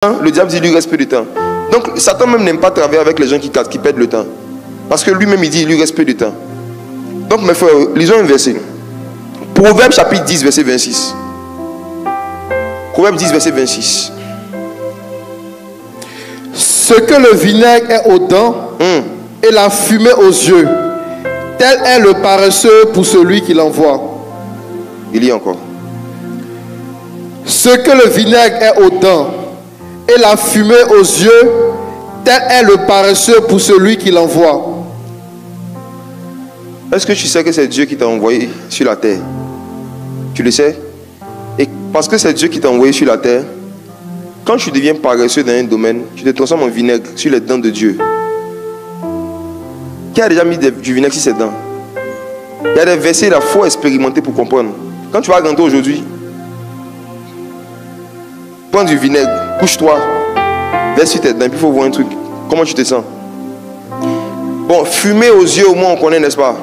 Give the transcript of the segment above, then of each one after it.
le diable dit il lui reste peu de temps. Donc Satan même n'aime pas travailler avec les gens qui perdent le temps. Parce que lui-même il dit il lui reste peu de temps. Donc mes frères, lisons un verset. Proverbe chapitre 10 verset 26. Proverbe 10 verset 26. Ce que le vinaigre est aux dents et la fumée aux yeux, tel est le paresseux pour celui qui l'envoie. Il y a encore. Ce que le vinaigre est aux dents et la fumée aux yeux, tel est le paresseux pour celui qui l'envoie. Est-ce que tu sais que c'est Dieu qui t'a envoyé sur la terre? Tu le sais? Et parce que c'est Dieu qui t'a envoyé sur la terre, quand tu deviens paresseux dans un domaine, tu te transformes en vinaigre sur les dents de Dieu. Qui a déjà mis du vinaigre sur ses dents? Il y a des versets, il faut expérimenter pour comprendre. Quand tu vas rentrer aujourd'hui, prends du vinaigre, couche-toi, verse sur tes dents, puis il faut voir un truc. Comment tu te sens? Bon, fumer aux yeux, au moins on connaît, n'est-ce pas?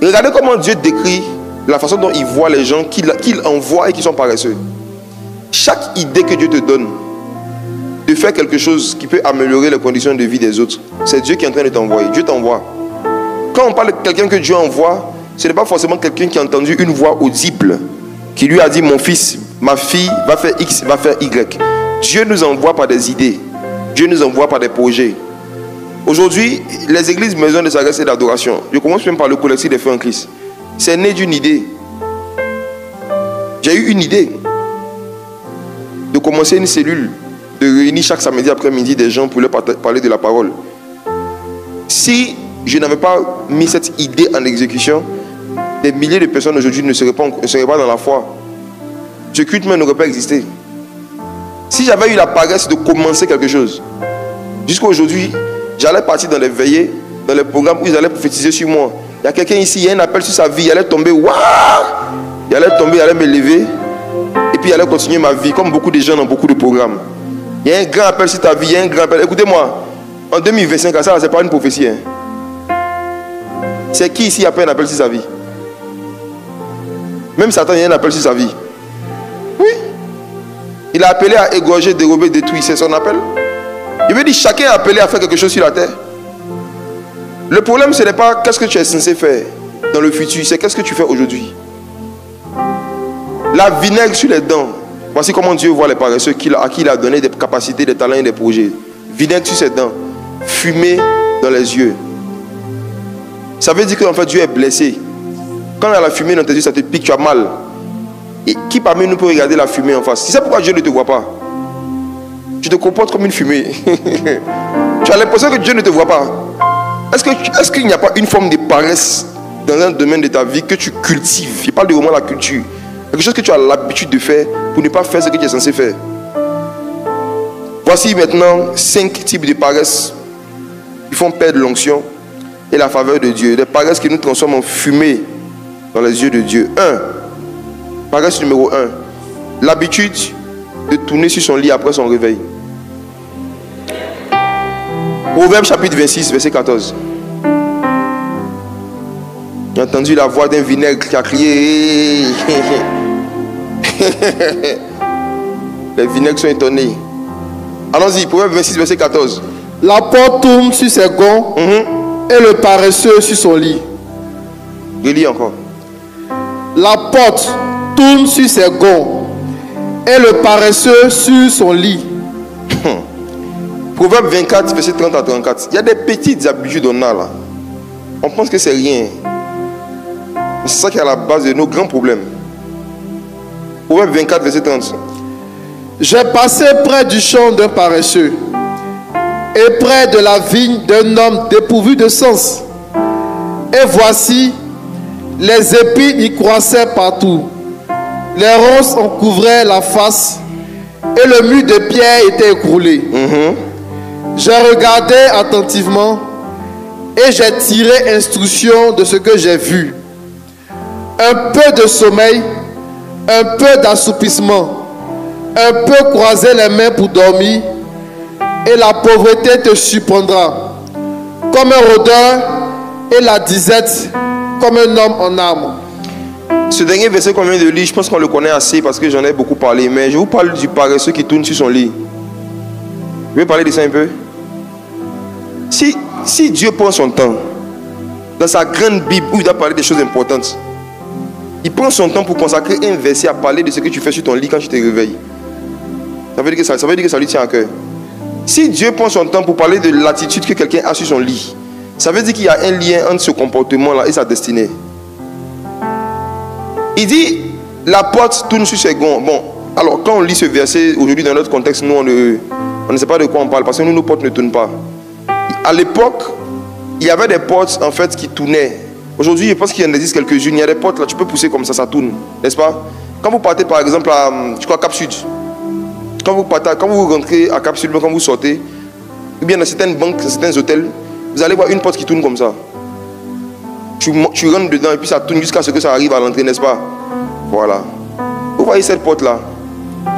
Regardez comment Dieu décrit la façon dont il voit les gens qu'il envoie et qui sont paresseux. Chaque idée que Dieu te donne de faire quelque chose qui peut améliorer les conditions de vie des autres, c'est Dieu qui est en train de t'envoyer. Dieu t'envoie. Quand on parle de quelqu'un que Dieu envoie, ce n'est pas forcément quelqu'un qui a entendu une voix audible qui lui a dit mon fils, ma fille va faire X, va faire Y. Dieu nous envoie par des idées. Dieu nous envoie par des projets. Aujourd'hui, les églises maison de sagesse et d'adoration, je commence même par le collectif des frères en Christ. C'est né d'une idée. J'ai eu une idée de commencer une cellule, de réunir chaque samedi après-midi des gens pour leur parler de la parole. Si je n'avais pas mis cette idée en exécution, des milliers de personnes aujourd'hui ne seraient pas dans la foi. Ce culte même n'aurait pas existé. Si j'avais eu la paresse de commencer quelque chose, jusqu'à aujourd'hui, j'allais partir dans les veillées, dans les programmes où ils allaient prophétiser sur moi. Il y a quelqu'un ici, il y a un appel sur sa vie, il allait tomber, waouh! Il allait tomber, il allait me lever, et puis il allait continuer ma vie, comme beaucoup de gens dans beaucoup de programmes. Il y a un grand appel sur ta vie, il y a un grand appel. Écoutez-moi, en 2025, ça, c'est pas une prophétie. Hein. C'est qui ici a pas un appel sur sa vie? Même Satan, il y a un appel sur sa vie. Oui. Il a appelé à égorger, dérober, détruire, c'est son appel. Il veut dire chacun est appelé à faire quelque chose sur la terre. Le problème, ce n'est pas qu'est-ce que tu es censé faire dans le futur, c'est qu'est-ce que tu fais aujourd'hui. La vinaigre sur les dents. Voici comment Dieu voit les paresseux à qui il a donné des capacités, des talents et des projets. Vinaigre sur ses dents, fumée dans les yeux. Ça veut dire que en fait, Dieu est blessé. Quand il y a la fumée dans tes yeux, ça te pique, tu as mal. Et qui parmi nous peut regarder la fumée en face? Tu sais pourquoi Dieu ne te voit pas? Tu te comportes comme une fumée. Tu as l'impression que Dieu ne te voit pas. Est-ce qu'il n'y a pas une forme de paresse dans un domaine de ta vie que tu cultives? Je parle de vraiment la culture. Quelque chose que tu as l'habitude de faire pour ne pas faire ce que tu es censé faire. Voici maintenant 5 types de paresse qui font perdre l'onction et la faveur de Dieu. Des paresses qui nous transforment en fumée dans les yeux de Dieu. 1. Paresse numéro 1. L'habitude de tourner sur son lit après son réveil. Proverbe chapitre 26, verset 14. J'ai entendu la voix d'un vinaigre qui a crié. Les vinaigres sont étonnés. Allons-y, Proverbe 26, verset 14. La porte tourne sur ses gonds et le paresseux sur son lit. Je lis encore. La porte tourne sur ses gonds et le paresseux sur son lit. Proverbe 24, verset 30 à 34. Il y a des petites habitudes on a là. On pense que c'est rien. C'est ça qui est à la base de nos grands problèmes. Proverbe 24, verset 30. J'ai passé près du champ d'un paresseux et près de la vigne d'un homme dépourvu de sens. Et voici, les épines y croissaient partout. Les ronces en couvraient la face et le mur de pierre était écroulé. J'ai regardé attentivement et j'ai tiré instruction de ce que j'ai vu. Un peu de sommeil, un peu d'assoupissement, un peu croiser les mains pour dormir, et la pauvreté te surprendra, comme un rôdeur, et la disette, comme un homme en armes. Ce dernier verset qu'on vient de lire, je pense qu'on le connaît assez parce que j'en ai beaucoup parlé. Mais je vous parle du paresseux qui tourne sur son lit. Vous pouvez parler de ça un peu? Si Dieu prend son temps, dans sa grande Bible où il doit parler des choses importantes, il prend son temps pour consacrer un verset à parler de ce que tu fais sur ton lit quand tu te réveilles. Ça veut dire que ça lui tient à cœur. Si Dieu prend son temps pour parler de l'attitude que quelqu'un a sur son lit, ça veut dire qu'il y a un lien entre ce comportement-là et sa destinée. Il dit, la porte tourne sur ses gonds. Bon, alors quand on lit ce verset, aujourd'hui dans notre contexte, nous on ne sait pas de quoi on parle parce que nous, nos portes ne tournent pas. À l'époque, il y avait des portes en fait qui tournaient. Aujourd'hui, je pense qu'il y en existe quelques-unes. Il y a des portes là, tu peux pousser comme ça tourne, n'est-ce pas? Quand vous partez par exemple à, je crois, Cap Sud, quand vous rentrez à Cap Sud, quand vous sortez, ou bien dans certaines banques, dans certains hôtels, vous allez voir une porte qui tourne comme ça. Tu rentres dedans et puis ça tourne jusqu'à ce que ça arrive à l'entrée, n'est-ce pas? Voilà. Vous voyez cette porte-là?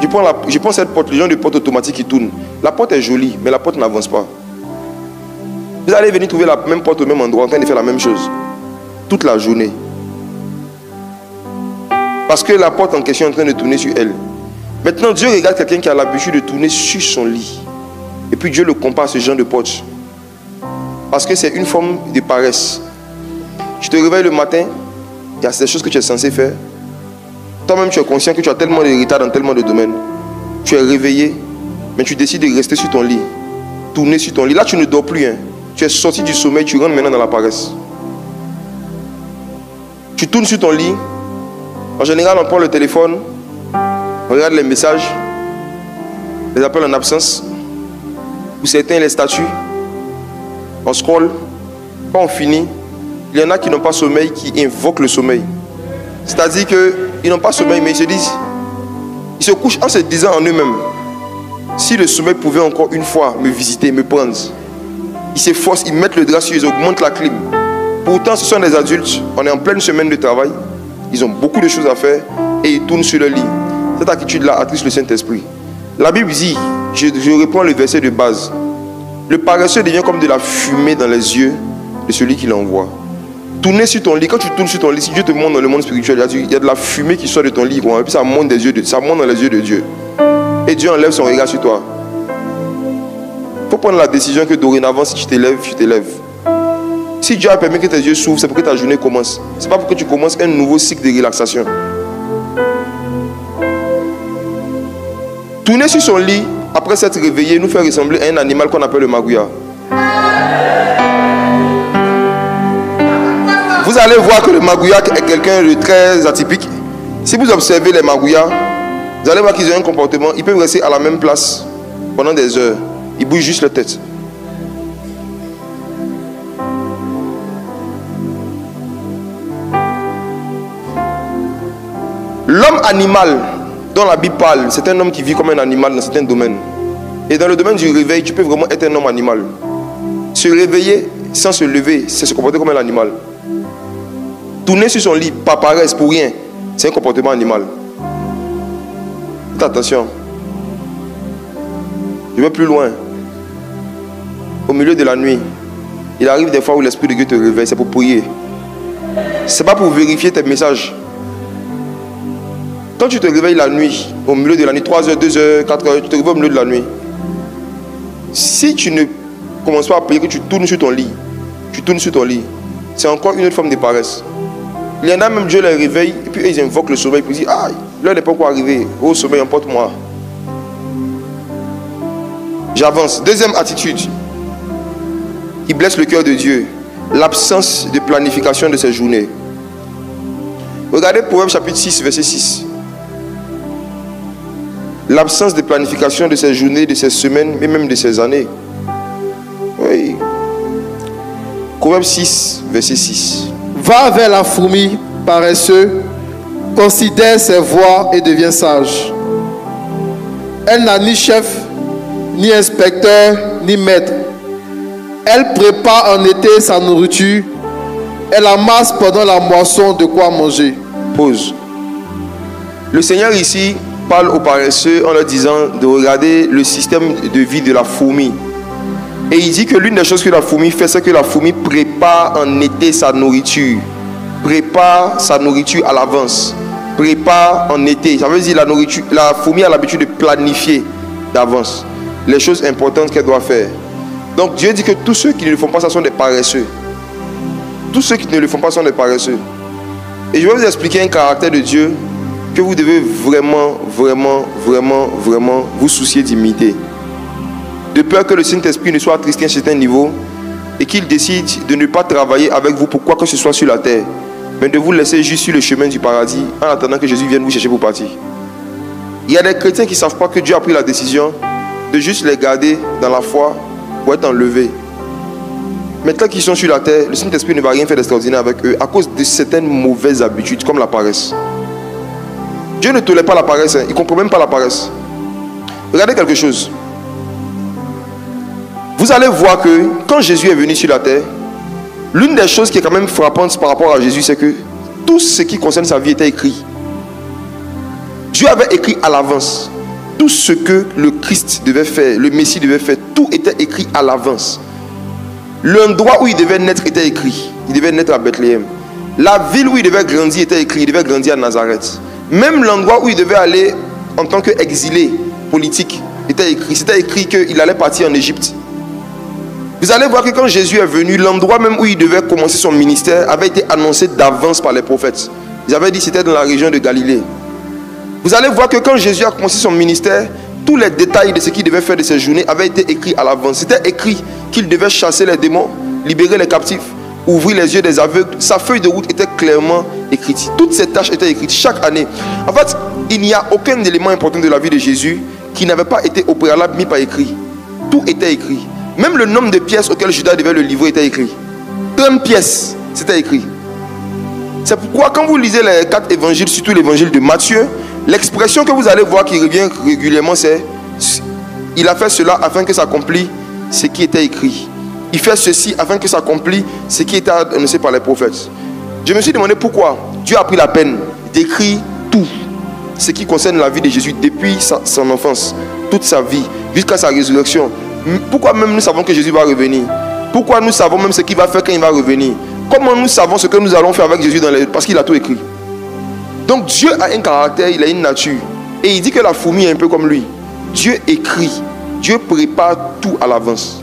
Je prends cette porte, le genre de porte automatique qui tourne. La porte est jolie, mais la porte n'avance pas. Vous allez venir trouver la même porte au même endroit en train de faire la même chose. Toute la journée. Parce que la porte en question est en train de tourner sur elle. Maintenant, Dieu regarde quelqu'un qui a l'habitude de tourner sur son lit. Et puis Dieu le compare à ce genre de porte. Parce que c'est une forme de paresse. Tu te réveilles le matin, il y a des choses que tu es censé faire. Toi-même, tu es conscient que tu as tellement de retard dans tellement de domaines. Tu es réveillé, mais tu décides de rester sur ton lit. Tourner sur ton lit. Là, tu ne dors plus. Hein. Tu es sorti du sommeil, tu rentres maintenant dans la paresse. Tu tournes sur ton lit. En général, on prend le téléphone, on regarde les messages, les appels en absence, ou certains les statuts. On scrolle. Quand on finit, il y en a qui n'ont pas sommeil, qui invoquent le sommeil. C'est-à-dire qu'ils n'ont pas sommeil, mais ils se couchent en se disant en eux-mêmes, si le sommeil pouvait encore une fois me visiter, me prendre. Ils s'efforcent, ils mettent le drap sur, ils augmentent la clim. Pourtant, ce sont des adultes, on est en pleine semaine de travail, ils ont beaucoup de choses à faire et ils tournent sur le lit. Cette attitude-là attriste le Saint-Esprit. La Bible dit, je reprends le verset de base, le paresseux devient comme de la fumée dans les yeux de celui qui l'envoie. Tourner sur ton lit, quand tu tournes sur ton lit, si Dieu te montre dans le monde spirituel, il y a de la fumée qui sort de ton lit, et puis ça monte dans les yeux de Dieu. Et Dieu enlève son regard sur toi. Il faut prendre la décision que dorénavant, si tu t'élèves, tu t'élèves. Si Dieu a permis que tes yeux s'ouvrent, c'est pour que ta journée commence. Ce n'est pas pour que tu commences un nouveau cycle de relaxation. Tourner sur son lit, après s'être réveillé, nous fait ressembler à un animal qu'on appelle le magouya. Vous allez voir que le magouya est quelqu'un de très atypique. Si vous observez les magouillas, vous allez voir qu'ils ont un comportement. Ils peuvent rester à la même place pendant des heures. Ils bougent juste la tête. L'homme animal dont la Bible parle, c'est un homme qui vit comme un animal dans certains domaines. Et dans le domaine du réveil, tu peux vraiment être un homme animal. Se réveiller sans se lever, c'est se comporter comme un animal. Tourner sur son lit, pas paresse pour rien, c'est un comportement animal. Faites attention. Je vais plus loin. Au milieu de la nuit, il arrive des fois où l'Esprit de Dieu te réveille, c'est pour prier. C'est pas pour vérifier tes messages. Quand tu te réveilles la nuit, au milieu de la nuit, 3h, 2h, 4h, tu te réveilles au milieu de la nuit. Si tu ne commences pas à prier, que tu tournes sur ton lit, c'est encore une autre forme de paresse. Il y en a même, Dieu les réveille, et puis ils invoquent le sommeil, puis ils disent, ah, l'heure n'est pas encore arrivée, oh sommeil, emporte-moi. J'avance. Deuxième attitude qui blesse le cœur de Dieu, l'absence de planification de ses journées. Regardez Proverbes chapitre 6, verset 6. L'absence de planification de ses journées, de ses semaines, et même de ses années. Oui. Proverbes 6, verset 6. Va vers la fourmi, paresseux, considère ses voies et devient sage. Elle n'a ni chef, ni inspecteur, ni maître. Elle prépare en été sa nourriture. Elle amasse pendant la moisson de quoi manger. Pause. Le Seigneur ici parle aux paresseux en leur disant de regarder le système de vie de la fourmi. Et il dit que l'une des choses que la fourmi fait, c'est que la fourmi prépare en été sa nourriture. prépare sa nourriture à l'avance. Prépare en été. Ça veut dire la fourmi a l'habitude de planifier d'avance les choses importantes qu'elle doit faire. Donc Dieu dit que tous ceux qui ne le font pas, ça sont des paresseux. Tous ceux qui ne le font pas sont des paresseux. Et je vais vous expliquer un caractère de Dieu que vous devez vraiment vous soucier d'imiter. De peur que le Saint-Esprit ne soit attristé à un certain niveau et qu'il décide de ne pas travailler avec vous pour quoi que ce soit sur la terre, mais de vous laisser juste sur le chemin du paradis en attendant que Jésus vienne vous chercher pour partir. Il y a des chrétiens qui ne savent pas que Dieu a pris la décision de juste les garder dans la foi pour être enlevés. Maintenant qu'ils sont sur la terre, le Saint-Esprit ne va rien faire d'extraordinaire avec eux à cause de certaines mauvaises habitudes comme la paresse. Dieu ne tolère pas la paresse, il ne comprend même pas la paresse. Regardez quelque chose. Vous allez voir que quand Jésus est venu sur la terre, l'une des choses qui est quand même frappante par rapport à Jésus, c'est que tout ce qui concerne sa vie était écrit. Dieu avait écrit à l'avance tout ce que le Christ devait faire, le Messie devait faire, tout était écrit à l'avance. L'endroit où il devait naître était écrit. Il devait naître à Bethléem. La ville où il devait grandir était écrit. Il devait grandir à Nazareth. Même l'endroit où il devait aller en tant qu'exilé politique était écrit. C'était écrit qu'il allait partir en Égypte. Vous allez voir que quand Jésus est venu, l'endroit même où il devait commencer son ministère avait été annoncé d'avance par les prophètes. Ils avaient dit que c'était dans la région de Galilée. Vous allez voir que quand Jésus a commencé son ministère, tous les détails de ce qu'il devait faire de ses journées avaient été écrits à l'avance. C'était écrit qu'il devait chasser les démons, libérer les captifs, ouvrir les yeux des aveugles. Sa feuille de route était clairement écrite. Toutes ces tâches étaient écrites chaque année. En fait, il n'y a aucun élément important de la vie de Jésus qui n'avait pas été au préalable mis par écrit. Tout était écrit. Même le nombre de pièces auxquelles Judas devait le livrer était écrit. 30 pièces, c'était écrit. C'est pourquoi quand vous lisez les 4 évangiles, surtout l'évangile de Matthieu, l'expression que vous allez voir qui revient régulièrement, c'est « Il a fait cela afin que s'accomplisse ce qui était écrit. Il fait ceci afin que s'accomplisse ce qui était annoncé par les prophètes. » Je me suis demandé pourquoi Dieu a pris la peine d'écrire tout ce qui concerne la vie de Jésus depuis son enfance, toute sa vie, jusqu'à sa résurrection. Pourquoi même nous savons que Jésus va revenir? Pourquoi nous savons même ce qu'il va faire quand il va revenir? Comment nous savons ce que nous allons faire avec Jésus parce qu'il a tout écrit? Donc Dieu a un caractère, il a une nature. Et il dit que la fourmi est un peu comme lui. Dieu écrit, Dieu prépare tout à l'avance.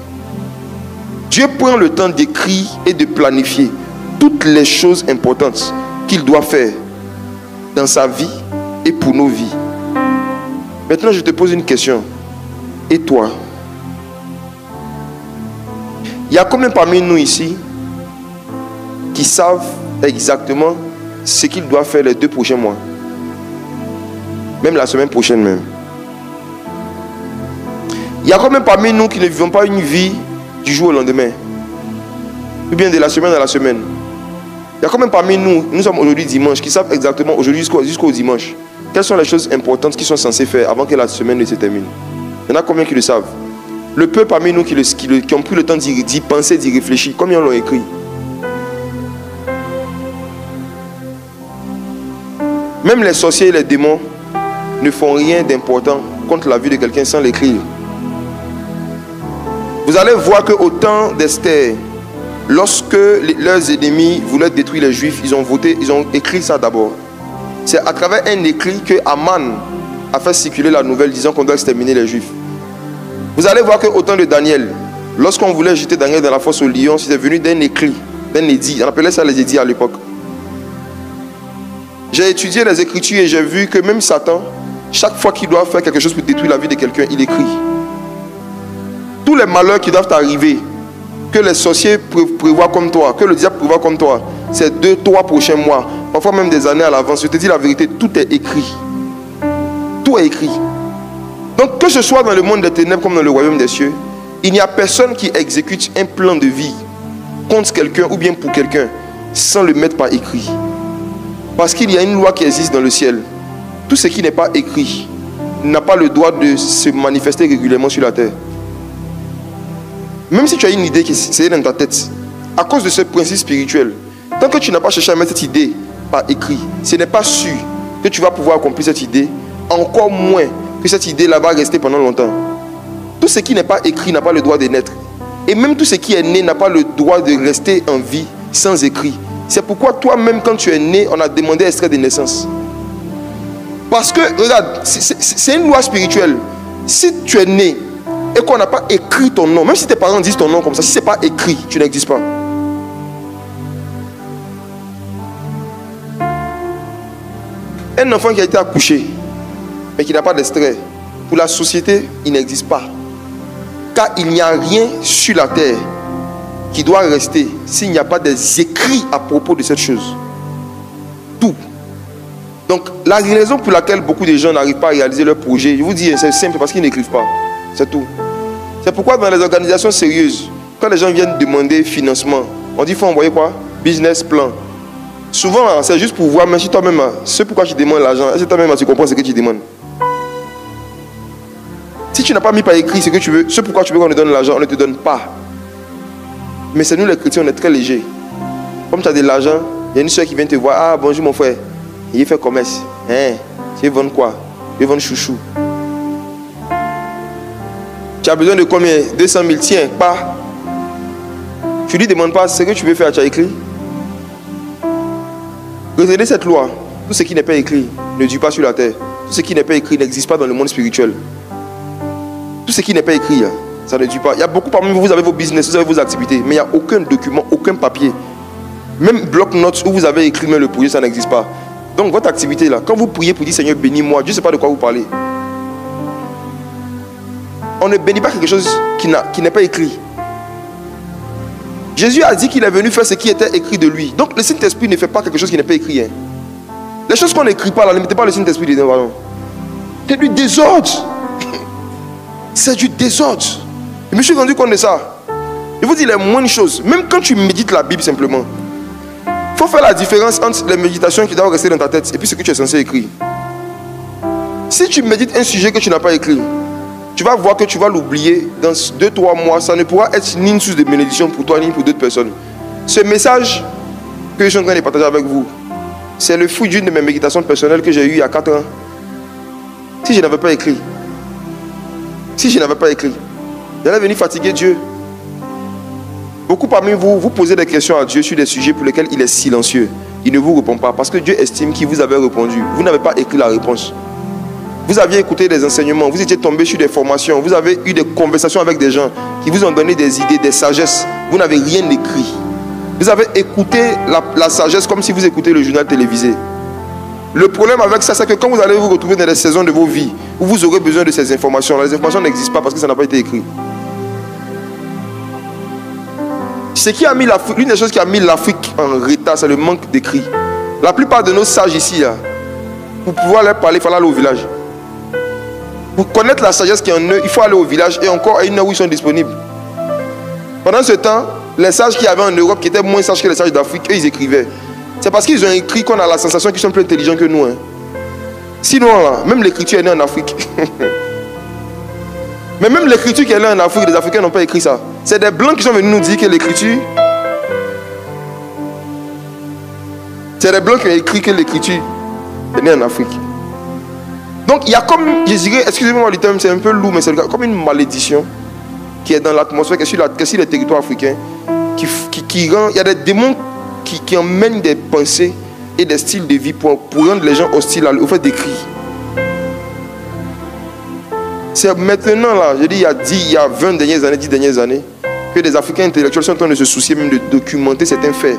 Dieu prend le temps d'écrire et de planifier toutes les choses importantes qu'il doit faire dans sa vie et pour nos vies. Maintenant, je te pose une question. Et toi? Il y a combien parmi nous ici qui savent exactement ce qu'ils doivent faire les 2 prochains mois? Même la semaine prochaine même. Il y a combien parmi nous qui ne vivons pas une vie du jour au lendemain? Ou bien de la semaine à la semaine? Il y a combien parmi nous, nous sommes aujourd'hui dimanche, qui savent exactement aujourd'hui jusqu'au dimanche quelles sont les choses importantes qu'ils sont censés faire avant que la semaine ne se termine? Il y en a combien qui le savent? Le peu parmi nous qui ont pris le temps d'y penser, d'y réfléchir, combien l'ont écrit? Même les sorciers et les démons ne font rien d'important contre la vie de quelqu'un sans l'écrire. Vous allez voir qu'au temps d'Esther, lorsque leurs ennemis voulaient détruire les Juifs, ils ont écrit ça d'abord. C'est à travers un écrit que Aman a fait circuler la nouvelle disant qu'on doit exterminer les Juifs. Vous allez voir qu'au temps de Daniel, lorsqu'on voulait jeter Daniel dans la fosse au lion, c'était venu d'un écrit, d'un édit. On appelait ça les édits à l'époque. J'ai étudié les Écritures et j'ai vu que même Satan, chaque fois qu'il doit faire quelque chose pour détruire la vie de quelqu'un, il écrit. Tous les malheurs qui doivent arriver, que les sorciers prévoient comme toi, que le diable prévoit comme toi, c'est 2-3 prochains mois, parfois même des années à l'avance. Je te dis la vérité, tout est écrit. Tout est écrit. Donc que ce soit dans le monde des ténèbres comme dans le royaume des cieux, il n'y a personne qui exécute un plan de vie contre quelqu'un ou bien pour quelqu'un sans le mettre par écrit. Parce qu'il y a une loi qui existe dans le ciel. Tout ce qui n'est pas écrit n'a pas le droit de se manifester régulièrement sur la terre. Même si tu as une idée qui est dans ta tête, à cause de ce principe spirituel, tant que tu n'as pas cherché à mettre cette idée par écrit, ce n'est pas sûr que tu vas pouvoir accomplir cette idée, encore moins que cette idée-là va rester pendant longtemps. Tout ce qui n'est pas écrit n'a pas le droit de naître. Et même tout ce qui est né n'a pas le droit de rester en vie sans écrit. C'est pourquoi toi-même, quand tu es né, on a demandé extrait de naissance. Parce que, regarde, c'est une loi spirituelle. Si tu es né et qu'on n'a pas écrit ton nom, même si tes parents disent ton nom comme ça, si ce n'est pas écrit, tu n'existes pas. Un enfant qui a été accouché, mais qui n'a pas d'extrait, pour la société, il n'existe pas. Car il n'y a rien sur la terre qui doit rester s'il n'y a pas des écrits à propos de cette chose. Tout. Donc, la raison pour laquelle beaucoup de gens n'arrivent pas à réaliser leur projet, je vous dis, c'est simple, parce qu'ils n'écrivent pas. C'est tout. C'est pourquoi dans les organisations sérieuses, quand les gens viennent demander financement, on dit, il faut envoyer quoi? Business plan. Souvent, c'est juste pour voir, mais si toi-même, c'est pourquoi tu demandes l'argent, est-ce que toi-même, tu comprends ce que tu demandes? Si tu n'as pas mis par écrit ce que tu veux, c'est pourquoi tu veux qu'on te donne l'argent, on ne te donne pas. Mais c'est nous les chrétiens, on est très légers. Comme tu as de l'argent, il y a une soeur qui vient te voir, ah bonjour mon frère, il fait commerce. Hein? Tu veux vendre quoi? Tu veux vendre chouchou. Tu as besoin de combien? 200 000, tiens, pas. Tu lui demandes pas ce que tu veux faire, tu as écrit. Retenez cette loi. Tout ce qui n'est pas écrit ne dure pas sur la terre. Tout ce qui n'est pas écrit n'existe pas dans le monde spirituel. Tout ce qui n'est pas écrit, ça ne dure pas. Il y a beaucoup parmi vous, vous avez vos business, vous avez vos activités, mais il n'y a aucun document, aucun papier. Même bloc-notes où vous avez écrit même le projet, ça n'existe pas. Donc votre activité là, quand vous priez pour dire Seigneur bénis-moi, Dieu ne sait pas de quoi vous parlez. On ne bénit pas quelque chose qui n'est pas écrit. Jésus a dit qu'il est venu faire ce qui était écrit de lui. Donc le Saint-Esprit ne fait pas quelque chose qui n'est pas écrit. Hein. Les choses qu'on n'écrit pas là, ne mettez pas le Saint-Esprit dedans. Pardon. C'est du désordre. C'est du désordre. Je me suis rendu compte de ça. Je vous dis les moindres choses. Même quand tu médites la Bible simplement, il faut faire la différence entre les méditations qui doivent rester dans ta tête et puis ce que tu es censé écrire. Si tu médites un sujet que tu n'as pas écrit, tu vas voir que tu vas l'oublier dans 2-3 mois. Ça ne pourra être ni une source de bénédiction pour toi ni pour d'autres personnes. Ce message que je suis en train de partager avec vous, c'est le fruit d'une de mes méditations personnelles que j'ai eues il y a 4 ans. Si je n'avais pas écrit, j'allais venir fatiguer Dieu. Beaucoup parmi vous, vous posez des questions à Dieu sur des sujets pour lesquels il est silencieux. Il ne vous répond pas parce que Dieu estime qu'il vous avait répondu. Vous n'avez pas écrit la réponse. Vous aviez écouté des enseignements, vous étiez tombé sur des formations, vous avez eu des conversations avec des gens qui vous ont donné des idées, des sagesses. Vous n'avez rien écrit. Vous avez écouté la sagesse comme si vous écoutez le journal télévisé. Le problème avec ça, c'est que quand vous allez vous retrouver dans des saisons de vos vies où vous aurez besoin de ces informations, les informations n'existent pas parce que ça n'a pas été écrit. L'une des choses qui a mis l'Afrique en retard, c'est le manque d'écrit. La plupart de nos sages ici, là, pour pouvoir leur parler, il faut aller au village. Pour connaître la sagesse qui est en eux, il faut aller au village et encore à une heure où ils sont disponibles. Pendant ce temps, les sages qui avaient en Europe, qui étaient moins sages que les sages d'Afrique, eux, ils écrivaient. C'est parce qu'ils ont écrit qu'on a la sensation qu'ils sont plus intelligents que nous. Hein. Sinon, là, même l'écriture est née en Afrique. Mais même l'écriture qui est née en Afrique, les Africains n'ont pas écrit ça. C'est des Blancs qui sont venus nous dire que l'écriture... C'est des Blancs qui ont écrit que l'écriture est née en Afrique. Donc il y a comme, je dirais, excusez-moi le terme, c'est un peu lourd, mais c'est comme une malédiction qui est dans l'atmosphère, qui est sur les territoires africains, qui rend, il y a des démons qui emmènent des pensées et des styles de vie pour rendre les gens hostiles au fait d'écrire. C'est maintenant là, je dis il y a 20 dernières années, 10 dernières années, que des Africains intellectuels sont en train de se soucier même de documenter certains faits.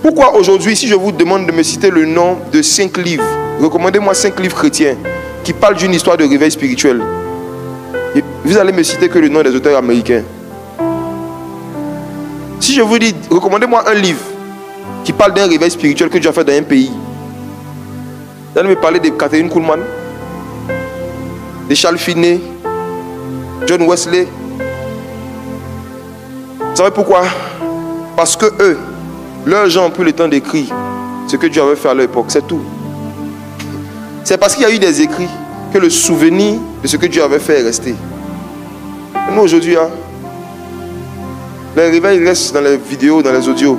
Pourquoi aujourd'hui, si je vous demande de me citer le nom de 5 livres, recommandez-moi 5 livres chrétiens qui parlent d'une histoire de réveil spirituel, vous allez me citer que le nom des auteurs américains. Si je vous dis, recommandez-moi un livre qui parle d'un réveil spirituel que Dieu a fait dans un pays, vous allez me parler de Catherine Kuhlman, de Charles Finney, John Wesley. Vous savez pourquoi? Parce que eux, leurs gens ont pris le temps d'écrire ce que Dieu avait fait à leur époque, c'est tout. C'est parce qu'il y a eu des écrits que le souvenir de ce que Dieu avait fait est resté. Et nous aujourd'hui, hein, les réveils restent dans les vidéos, dans les audios.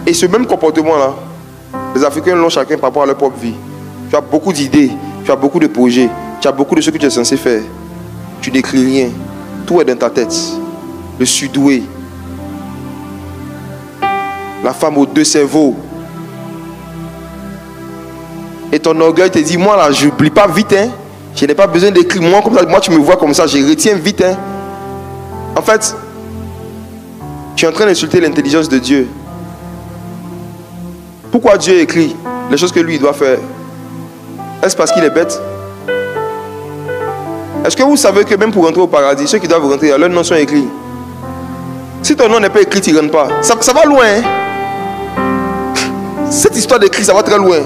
Et ce même comportement-là, les Africains l'ont chacun par rapport à leur propre vie. Tu as beaucoup d'idées, tu as beaucoup de projets, tu as beaucoup de ce que tu es censé faire. Tu n'écris rien. Tout est dans ta tête. Le surdoué. La femme aux deux cerveaux. Et ton orgueil te dit, moi là, je n'oublie pas vite. Hein. Je n'ai pas besoin d'écrire. Moi, comme ça, moi, tu me vois comme ça, je retiens vite. Hein. En fait, tu es en train d'insulter l'intelligence de Dieu. Pourquoi Dieu écrit les choses que lui doit faire? Est-ce parce qu'il est bête? Est-ce que vous savez que même pour rentrer au paradis, ceux qui doivent rentrer, leurs noms sont écrits? Si ton nom n'est pas écrit, tu ne rentres pas. Ça va loin. Hein? Cette histoire d'écrit, ça va très loin.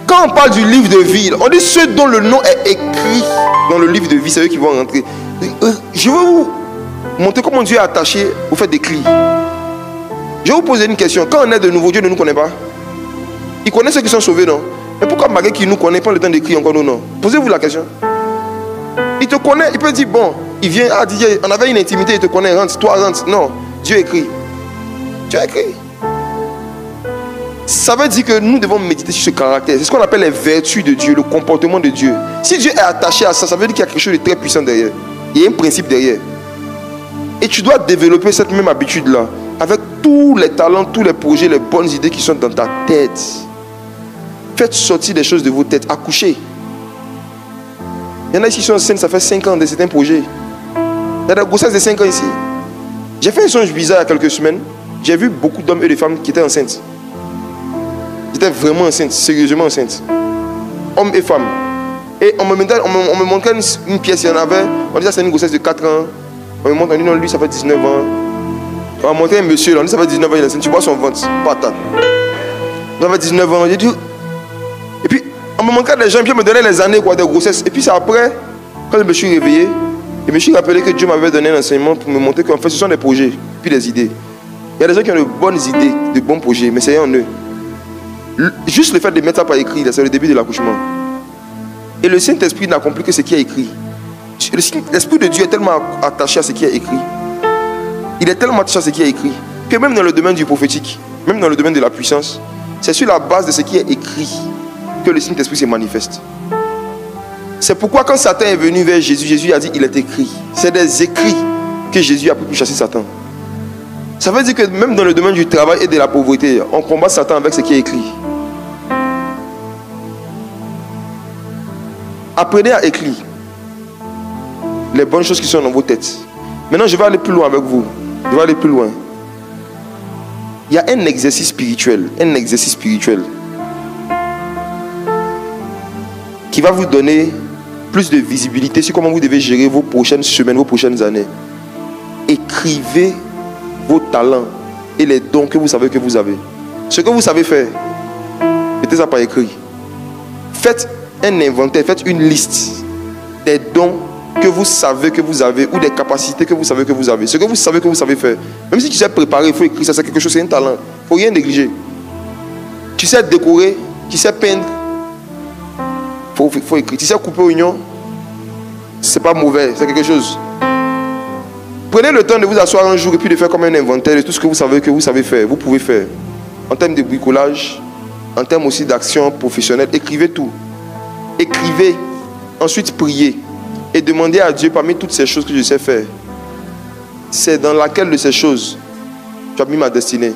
Quand on parle du livre de vie, on dit ceux dont le nom est écrit dans le livre de vie, c'est eux qui vont rentrer. Je veux vous montrer comment Dieu est attaché au fait d'écrire. Je vais vous poser une question. Quand on est de nouveau, Dieu ne nous connaît pas. Il connaît ceux qui sont sauvés, non? Mais pourquoi malgré qu'il nous connaît, prend le temps d'écrire encore nous, non? Posez-vous la question. Il te connaît, il peut dire, bon, il vient, Didier, on avait une intimité, il te connaît, rentre, toi rentre. Non, Dieu écrit. Dieu écrit. Ça veut dire que nous devons méditer sur ce caractère. C'est ce qu'on appelle les vertus de Dieu, le comportement de Dieu. Si Dieu est attaché à ça, ça veut dire qu'il y a quelque chose de très puissant derrière. Il y a un principe derrière. Et tu dois développer cette même habitude-là avec tous les talents, tous les projets, les bonnes idées qui sont dans ta tête. Faites sortir des choses de vos têtes. Accouchez. Il y en a ici qui sont enceintes, ça fait 5 ans de certains projets. Il y a des grossesses de 5 ans ici. J'ai fait un songe bizarre il y a quelques semaines. J'ai vu beaucoup d'hommes et de femmes qui étaient enceintes. J'étais vraiment enceinte, sérieusement enceinte. Hommes et femmes. Et on me montrait une pièce, il y en avait. On disait c'est une grossesse de 4 ans. On me montre, on dit non, lui ça fait 19 ans. On m'a montré un monsieur, là, on dit ça fait 19 ans, il est enceinte. Tu vois son ventre, patate. Ça fait 19 ans. J'ai dit. Et puis on me montrait des gens, puis on me donnait les années quoi, de grossesse. Et puis c'est après, quand je me suis réveillé, je me suis rappelé que Dieu m'avait donné un enseignement pour me montrer qu'en fait ce sont des projets, puis des idées. Il y a des gens qui ont de bonnes idées, de bons projets, mais c'est en eux. Juste le fait de mettre ça par écrit, c'est le début de l'accouchement. Et le Saint-Esprit n'accomplit que ce qui est écrit. L'Esprit de Dieu est tellement attaché à ce qui est écrit. Il est tellement attaché à ce qui est écrit que même dans le domaine du prophétique, même dans le domaine de la puissance, c'est sur la base de ce qui est écrit que le Saint-Esprit se manifeste. C'est pourquoi quand Satan est venu vers Jésus, Jésus a dit il est écrit. C'est des écrits que Jésus a pris pour chasser Satan. Ça veut dire que même dans le domaine du travail et de la pauvreté, on combat Satan avec ce qui est écrit. Apprenez à écrire les bonnes choses qui sont dans vos têtes. Maintenant, je vais aller plus loin avec vous. Je vais aller plus loin. Il y a un exercice spirituel. Un exercice spirituel qui va vous donner plus de visibilité sur comment vous devez gérer vos prochaines semaines, vos prochaines années. Écrivez vos talents et les dons que vous savez que vous avez. Ce que vous savez faire, mettez ça par écrit. Faites un inventaire, faites une liste des dons que vous savez que vous avez ou des capacités que vous savez que vous avez. Ce que vous savez que vous savez faire. Même si tu sais préparer, il faut écrire ça, c'est quelque chose, c'est un talent. Il ne faut rien négliger. Tu sais décorer, tu sais peindre, il faut écrire. Tu sais couper oignon, c'est pas mauvais, c'est quelque chose. Prenez le temps de vous asseoir un jour et puis de faire comme un inventaire de tout ce que vous savez faire, vous pouvez faire. En termes de bricolage, en termes aussi d'action professionnelle, écrivez tout. Écrivez, ensuite priez et demandez à Dieu parmi toutes ces choses que je sais faire, c'est dans laquelle de ces choses tu as mis ma destinée.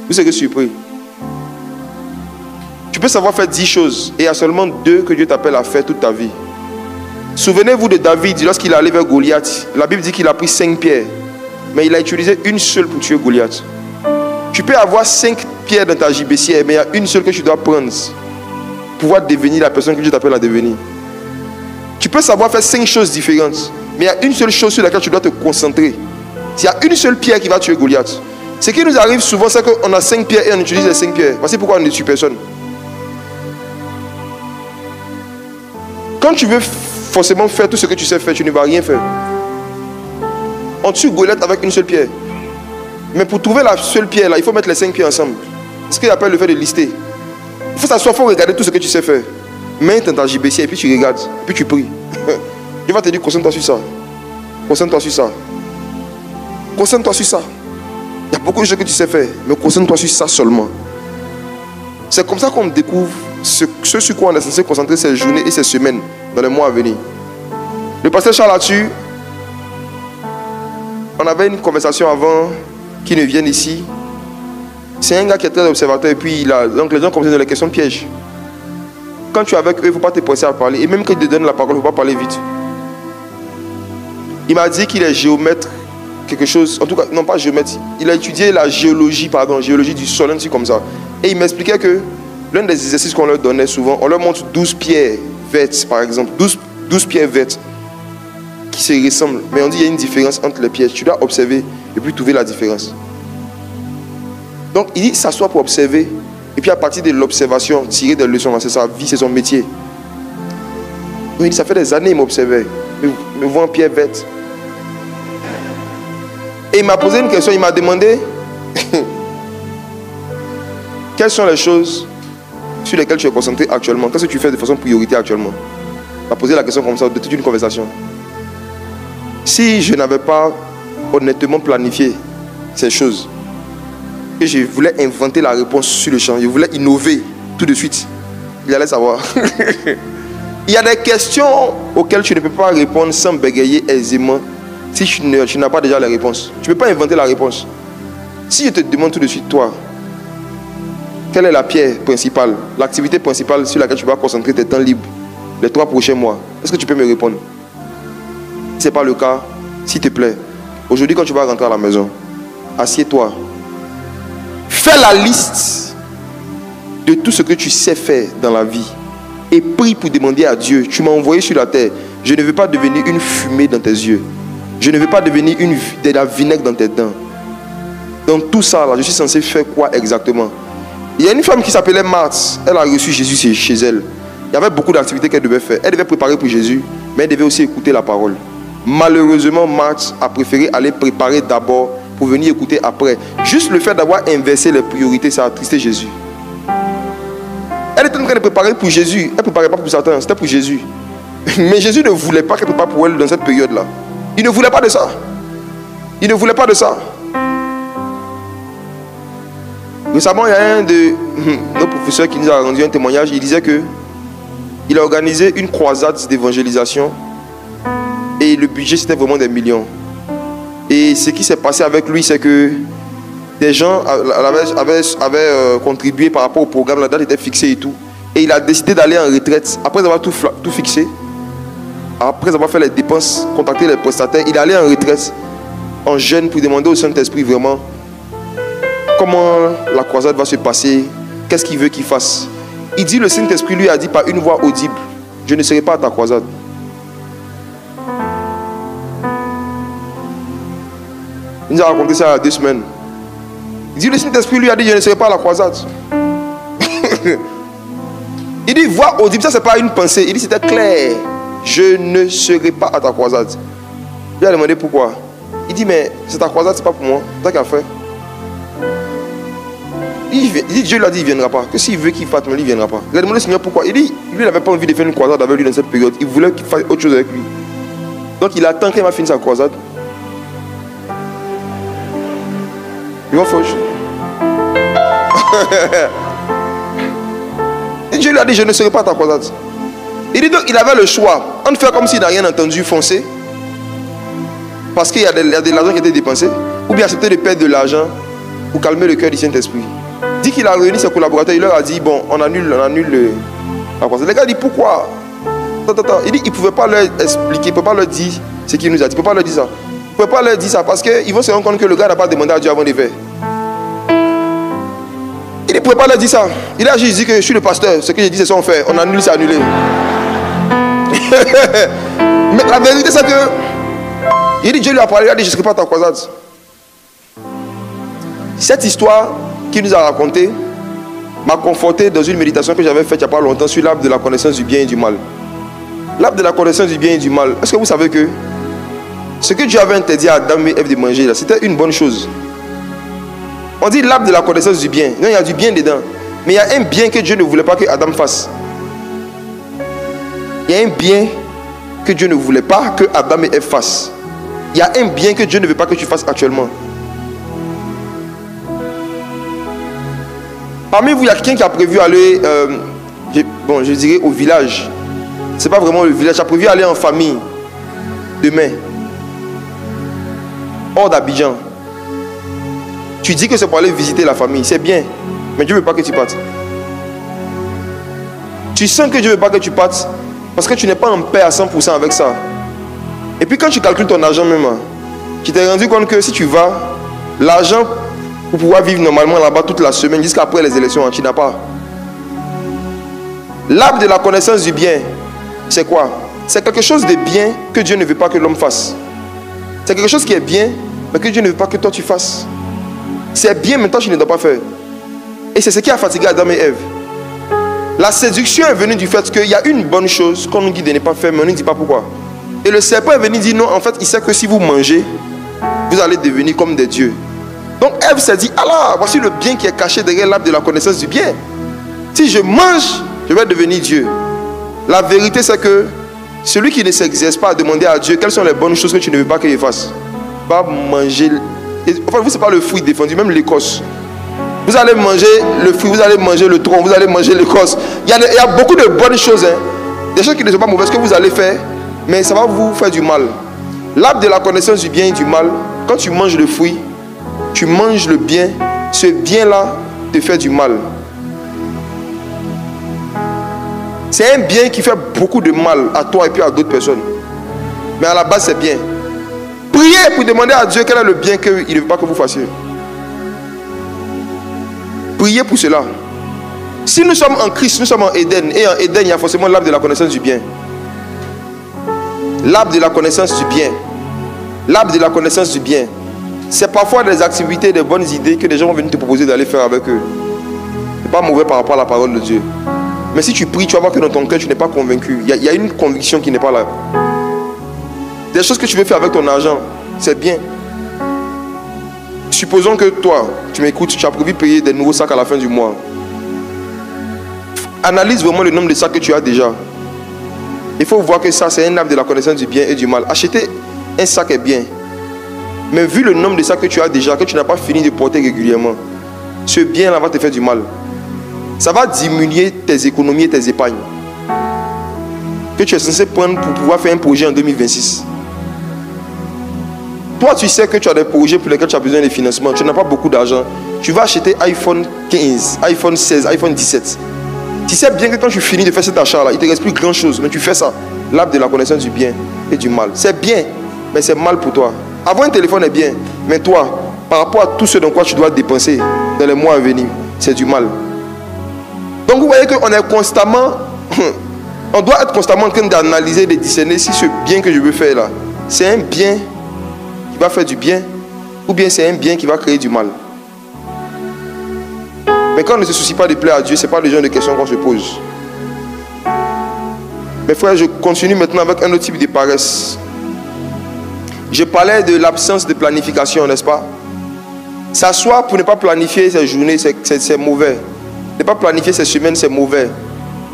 Vous serez surpris. Tu peux savoir faire 10 choses et il y a seulement 2 que Dieu t'appelle à faire toute ta vie. Souvenez-vous de David lorsqu'il est allé vers Goliath. La Bible dit qu'il a pris 5 pierres, mais il a utilisé une seule pour tuer Goliath. Tu peux avoir 5 pierres dans ta gibecière, mais il y a une seule que tu dois prendre pour pouvoir devenir la personne que Dieu t'appelle à devenir. Tu peux savoir faire 5 choses différentes, mais il y a une seule chose sur laquelle tu dois te concentrer. S'il y a une seule pierre qui va tuer Goliath. Ce qui nous arrive souvent, c'est qu'on a 5 pierres et on utilise les 5 pierres. Voici pourquoi on ne tue personne. Quand tu veux forcément faire tout ce que tu sais faire, tu ne vas rien faire. On tue Goliath avec une seule pierre. Mais pour trouver la seule pierre là, il faut mettre les 5 pierres ensemble. C'est ce qu'il appelle le fait de lister. Il faut s'asseoir, il faut regarder tout ce que tu sais faire. Mets dans ta JBC et puis tu regardes, et puis tu pries. Dieu va te dire concentre-toi sur ça. Concentre-toi sur ça. Concentre-toi sur ça. Il y a beaucoup de choses que tu sais faire, mais concentre-toi sur ça seulement. C'est comme ça qu'on découvre ce sur quoi on est censé concentrer ces journées et ces semaines dans les mois à venir. Le pasteur Charles là-dessus, on avait une conversation avant qu'il ne vienne ici. C'est un gars qui est très observateur et puis donc les gens commencent dans les questions pièges. Quand tu es avec eux, il ne faut pas te presser à parler. Et même quand ils te donnent la parole, il ne faut pas parler vite. Il m'a dit qu'il est géomètre, quelque chose, en tout cas, non pas géomètre, il a étudié la géologie du sol, un truc comme ça. Et il m'expliquait que l'un des exercices qu'on leur donnait souvent, on leur montre 12 pierres vertes, par exemple, 12 pierres vertes qui se ressemblent. Mais on dit qu'il y a une différence entre les pierres. Tu dois observer et puis trouver la différence. Donc, il dit s'asseoir pour observer. Et puis, à partir de l'observation, tirer des leçons. C'est sa vie, c'est son métier. Donc, il dit, ça fait des années qu'il m'observait. Me voit en pierre verte. Et il m'a posé une question. Il m'a demandé quelles sont les choses sur lesquelles tu es concentré actuellement. Qu'est-ce que tu fais de façon prioritaire actuellement? Il m'a posé la question comme ça de toute une conversation. Si je n'avais pas honnêtement planifié ces choses, que je voulais inventer la réponse sur le champ, je voulais innover tout de suite, il allait savoir. Il y a des questions auxquelles tu ne peux pas répondre sans bégayer aisément si tu n'as pas déjà la réponse. Tu ne peux pas inventer la réponse. Si je te demande tout de suite, toi, quelle est la pierre principale, l'activité principale sur laquelle tu vas concentrer tes temps libres les 3 prochains mois, est-ce que tu peux me répondre? Si ce n'est pas le cas, s'il te plaît, aujourd'hui quand tu vas rentrer à la maison, assieds-toi. Fais la liste de tout ce que tu sais faire dans la vie et prie pour demander à Dieu. Tu m'as envoyé sur la terre. Je ne veux pas devenir une fumée dans tes yeux. Je ne veux pas devenir de la vinaigre dans tes dents. Donc tout ça, là, je suis censé faire quoi exactement? Il y a une femme qui s'appelait Marthe. Elle a reçu Jésus chez elle. Il y avait beaucoup d'activités qu'elle devait faire. Elle devait préparer pour Jésus, mais elle devait aussi écouter la parole. Malheureusement, Marthe a préféré aller préparer d'abord pour venir écouter après. Juste le fait d'avoir inversé les priorités, ça a attristé Jésus. Elle était en train de préparer pour Jésus. Elle ne préparait pas pour Satan, c'était pour Jésus. Mais Jésus ne voulait pas qu'elle prépare pour elle dans cette période-là. Il ne voulait pas de ça. Il ne voulait pas de ça. Récemment, il y a un de nos professeurs qui nous a rendu un témoignage. Il disait que il a organisé une croisade d'évangélisation et le budget c'était vraiment des millions. Et ce qui s'est passé avec lui, c'est que des gens avaient contribué par rapport au programme, la date était fixée et tout. Et il a décidé d'aller en retraite après avoir tout fixé. Après avoir fait les dépenses, contacté les prestataires, il est allé en retraite en jeûne pour demander au Saint-Esprit vraiment comment la croisade va se passer, qu'est-ce qu'il veut qu'il fasse. Il dit, le Saint-Esprit lui a dit par une voix audible, je ne serai pas à ta croisade. Il nous a raconté ça il y a 2 semaines. Il dit, le Saint-Esprit lui a dit, je ne serai pas à la croisade. Il dit, voix audible, ça c'est pas une pensée. Il dit, c'était clair, je ne serai pas à ta croisade. Il lui a demandé pourquoi. Il dit, mais c'est ta croisade, c'est pas pour moi. T'as qu'à faire. Il dit, Dieu lui a dit, il ne viendra pas. Que s'il veut qu'il fasse, il ne viendra pas. Il a demandé au Seigneur pourquoi. Il dit, lui, il n'avait pas envie de faire une croisade avec lui dans cette période. Il voulait qu'il fasse autre chose avec lui. Donc il attend qu'il va finir sa croisade. Il va faucher. Et Dieu lui a dit, je ne serai pas à ta croisade. Il dit donc, il avait le choix. On fait comme s'il n'a rien entendu, foncer. Parce qu'il y a de l'argent qui était dépensé. Ou bien accepter de perdre de l'argent pour calmer le cœur du Saint-Esprit. Dit qu'il a réuni ses collaborateurs, il leur a dit, bon, on annule la croisade. Les gars disent, pourquoi? Il dit, il ne pouvait pas leur expliquer, il ne pouvait pas leur dire ce qu'il nous a dit. Il ne pouvait pas leur dire ça. Il ne pouvait pas leur dire ça parce qu'ils vont se rendre compte que le gars n'a pas demandé à Dieu avant de faire. Il ne pouvait pas leur dire ça. Il a juste dit que je suis le pasteur, ce que j'ai dit c'est ça on fait. On annule, c'est annulé. Mais la vérité c'est que il dit, Dieu lui a parlé, il a dit, je ne serai pas à ta croisade. Cette histoire qu'il nous a racontée m'a conforté dans une méditation que j'avais faite il n'y a pas longtemps sur l'arbre de la connaissance du bien et du mal. L'arbre de la connaissance du bien et du mal. Est-ce que vous savez que ce que Dieu avait interdit à Adam et Ève de manger, c'était une bonne chose. On dit l'arbre de la connaissance du bien. Non, il y a du bien dedans. Mais il y a un bien que Dieu ne voulait pas que Adam fasse. Il y a un bien que Dieu ne voulait pas que Adam et Ève fassent. Il y a un bien que Dieu ne veut pas que tu fasses actuellement. Parmi vous, il y a quelqu'un qui a prévu aller, je dirais au village. C'est pas vraiment le village. Il a prévu aller en famille demain, hors d'Abidjan. Tu dis que c'est pour aller visiter la famille, c'est bien. Mais Dieu ne veut pas que tu partes. Tu sens que Dieu ne veut pas que tu partes parce que tu n'es pas en paix à 100% avec ça. Et puis quand tu calcules ton argent même, tu t'es rendu compte que si tu vas, l'argent pour pouvoir vivre normalement là-bas toute la semaine jusqu'après les élections, tu n'as pas. L'arbre de la connaissance du bien, c'est quoi? C'est quelque chose de bien que Dieu ne veut pas que l'homme fasse. C'est quelque chose qui est bien, mais que Dieu ne veut pas que toi tu fasses. C'est bien, mais toi tu ne dois pas faire. Et c'est ce qui a fatigué Adam et Ève. La séduction est venue du fait qu'il y a une bonne chose qu'on nous dit de ne pas faire, mais on ne dit pas pourquoi. Et le serpent est venu dire non, en fait, il sait que si vous mangez, vous allez devenir comme des dieux. Donc Ève s'est dit, alors, voici le bien qui est caché derrière l'arbre de la connaissance du bien. Si je mange, je vais devenir Dieu. La vérité, c'est que celui qui ne s'exerce pas à demander à Dieu quelles sont les bonnes choses que tu ne veux pas qu'il fasse, va manger. Enfin, vous, ce n'est pas le fruit défendu, même l'écorce. Vous allez manger le fruit, vous allez manger le tronc, vous allez manger l'écorce. Il y a beaucoup de bonnes choses, hein. Des choses qui ne sont pas mauvaises que vous allez faire, mais ça va vous faire du mal. L'arbre de la connaissance du bien et du mal, quand tu manges le fruit, tu manges le bien, ce bien-là te fait du mal. C'est un bien qui fait beaucoup de mal à toi et puis à d'autres personnes. Mais à la base, c'est bien. Priez pour demander à Dieu quel est le bien qu'il ne veut pas que vous fassiez. Priez pour cela. Si nous sommes en Christ, nous sommes en Éden. Et en Éden, il y a forcément l'arbre de la connaissance du bien. L'arbre de la connaissance du bien. L'arbre de la connaissance du bien. C'est parfois des activités, des bonnes idées que des gens vont venir te proposer d'aller faire avec eux. Ce n'est pas mauvais par rapport à la parole de Dieu. Mais si tu pries, tu vas voir que dans ton cœur, tu n'es pas convaincu. Il y a une conviction qui n'est pas là. Des choses que tu veux faire avec ton argent, c'est bien. Supposons que toi, tu m'écoutes, tu as prévu payer des nouveaux sacs à la fin du mois. Analyse vraiment le nombre de sacs que tu as déjà. Il faut voir que ça, c'est un arbre de la connaissance du bien et du mal. Acheter un sac est bien. Mais vu le nombre de sacs que tu as déjà, que tu n'as pas fini de porter régulièrement, ce bien-là va te faire du mal. Ça va diminuer tes économies et tes épargnes que tu es censé prendre pour pouvoir faire un projet en 2026. Toi, tu sais que tu as des projets pour lesquels tu as besoin de financement. Tu n'as pas beaucoup d'argent. Tu vas acheter iPhone 15, iPhone 16, iPhone 17. Tu sais bien que quand tu finis de faire cet achat-là, il ne te reste plus grand-chose. Mais tu fais ça. L'arbre de la connaissance du bien et du mal. C'est bien, mais c'est mal pour toi. Avoir un téléphone est bien. Mais toi, par rapport à tout ce dans quoi tu dois dépenser dans les mois à venir, c'est du mal. Donc vous voyez qu'on est constamment... On doit être constamment en train d'analyser, de discerner si ce bien que je veux faire là, c'est un bien qui va faire du bien ou bien c'est un bien qui va créer du mal. Mais quand on ne se soucie pas de plaire à Dieu, ce n'est pas le genre de questions qu'on se pose. Mes frères, je continue maintenant avec un autre type de paresse. Je parlais de l'absence de planification, n'est-ce pas? S'asseoir pour ne pas planifier ses journées, c'est mauvais. Ne pas planifier ses semaines, c'est mauvais.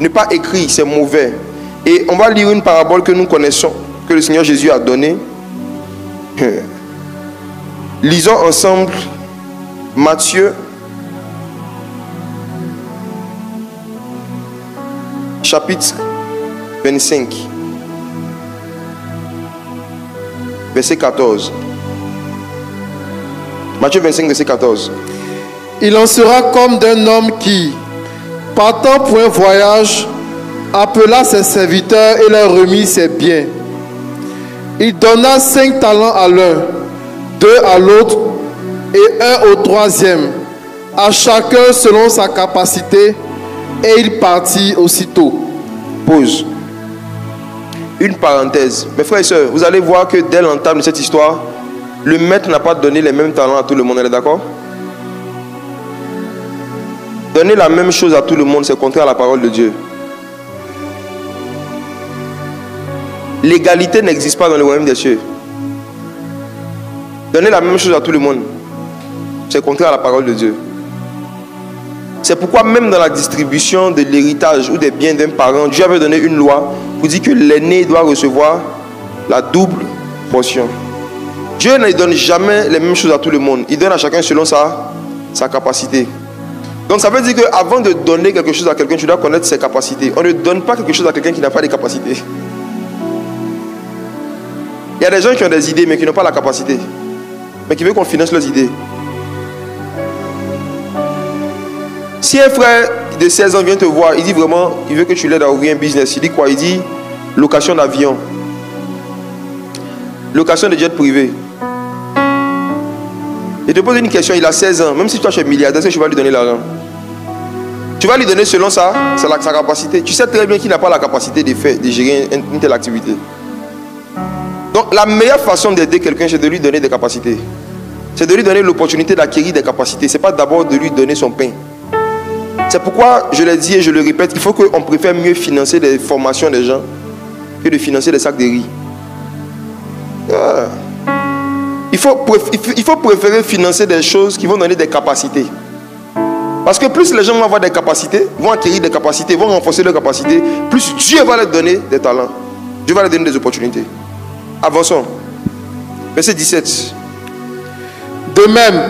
Ne pas écrire, c'est mauvais. Et on va lire une parabole que nous connaissons, que le Seigneur Jésus a donnée. Lisons ensemble Matthieu chapitre 25 verset 14. Matthieu 25 verset 14. Il en sera comme d'un homme qui, partant pour un voyage, appela ses serviteurs et leur remit ses biens. Il donna 5 talents à l'un, 2 à l'autre et 1 au troisième, à chacun selon sa capacité, et il partit aussitôt. Pause. Une parenthèse. Mes frères et sœurs, vous allez voir que dès l'entame de cette histoire, le maître n'a pas donné les mêmes talents à tout le monde. On est d'accord? Donner la même chose à tout le monde, c'est contraire à la parole de Dieu. L'égalité n'existe pas dans le royaume des cieux. Donner la même chose à tout le monde, c'est contraire à la parole de Dieu. C'est pourquoi même dans la distribution de l'héritage ou des biens d'un parent, Dieu avait donné une loi pour dire que l'aîné doit recevoir la double portion. Dieu ne donne jamais les mêmes choses à tout le monde. Il donne à chacun selon sa capacité. Donc ça veut dire qu'avant de donner quelque chose à quelqu'un, tu dois connaître ses capacités. On ne donne pas quelque chose à quelqu'un qui n'a pas de capacités. Il y a des gens qui ont des idées mais qui n'ont pas la capacité. Mais qui veulent qu'on finance leurs idées. Si un frère de 16 ans vient te voir, il dit vraiment, il veut que tu l'aides à ouvrir un business. Il dit quoi? Il dit location d'avion, location de jet privé. Il te pose une question, il a 16 ans. Même si toi tu es milliardaire, est-ce que tu vas lui donner l'argent? Tu vas lui donner selon sa capacité. Tu sais très bien qu'il n'a pas la capacité de gérer une telle activité. Donc la meilleure façon d'aider quelqu'un, c'est de lui donner des capacités. C'est de lui donner l'opportunité d'acquérir des capacités. Ce n'est pas d'abord de lui donner son pain. C'est pourquoi je l'ai dit et je le répète, il faut qu'on préfère mieux financer des formations des gens que de financer des sacs de riz. Il faut préférer financer des choses qui vont donner des capacités. Parce que plus les gens vont avoir des capacités, vont acquérir des capacités, vont renforcer leurs capacités, plus Dieu va leur donner des talents. Dieu va leur donner des opportunités. Avançons. Verset 17. De même,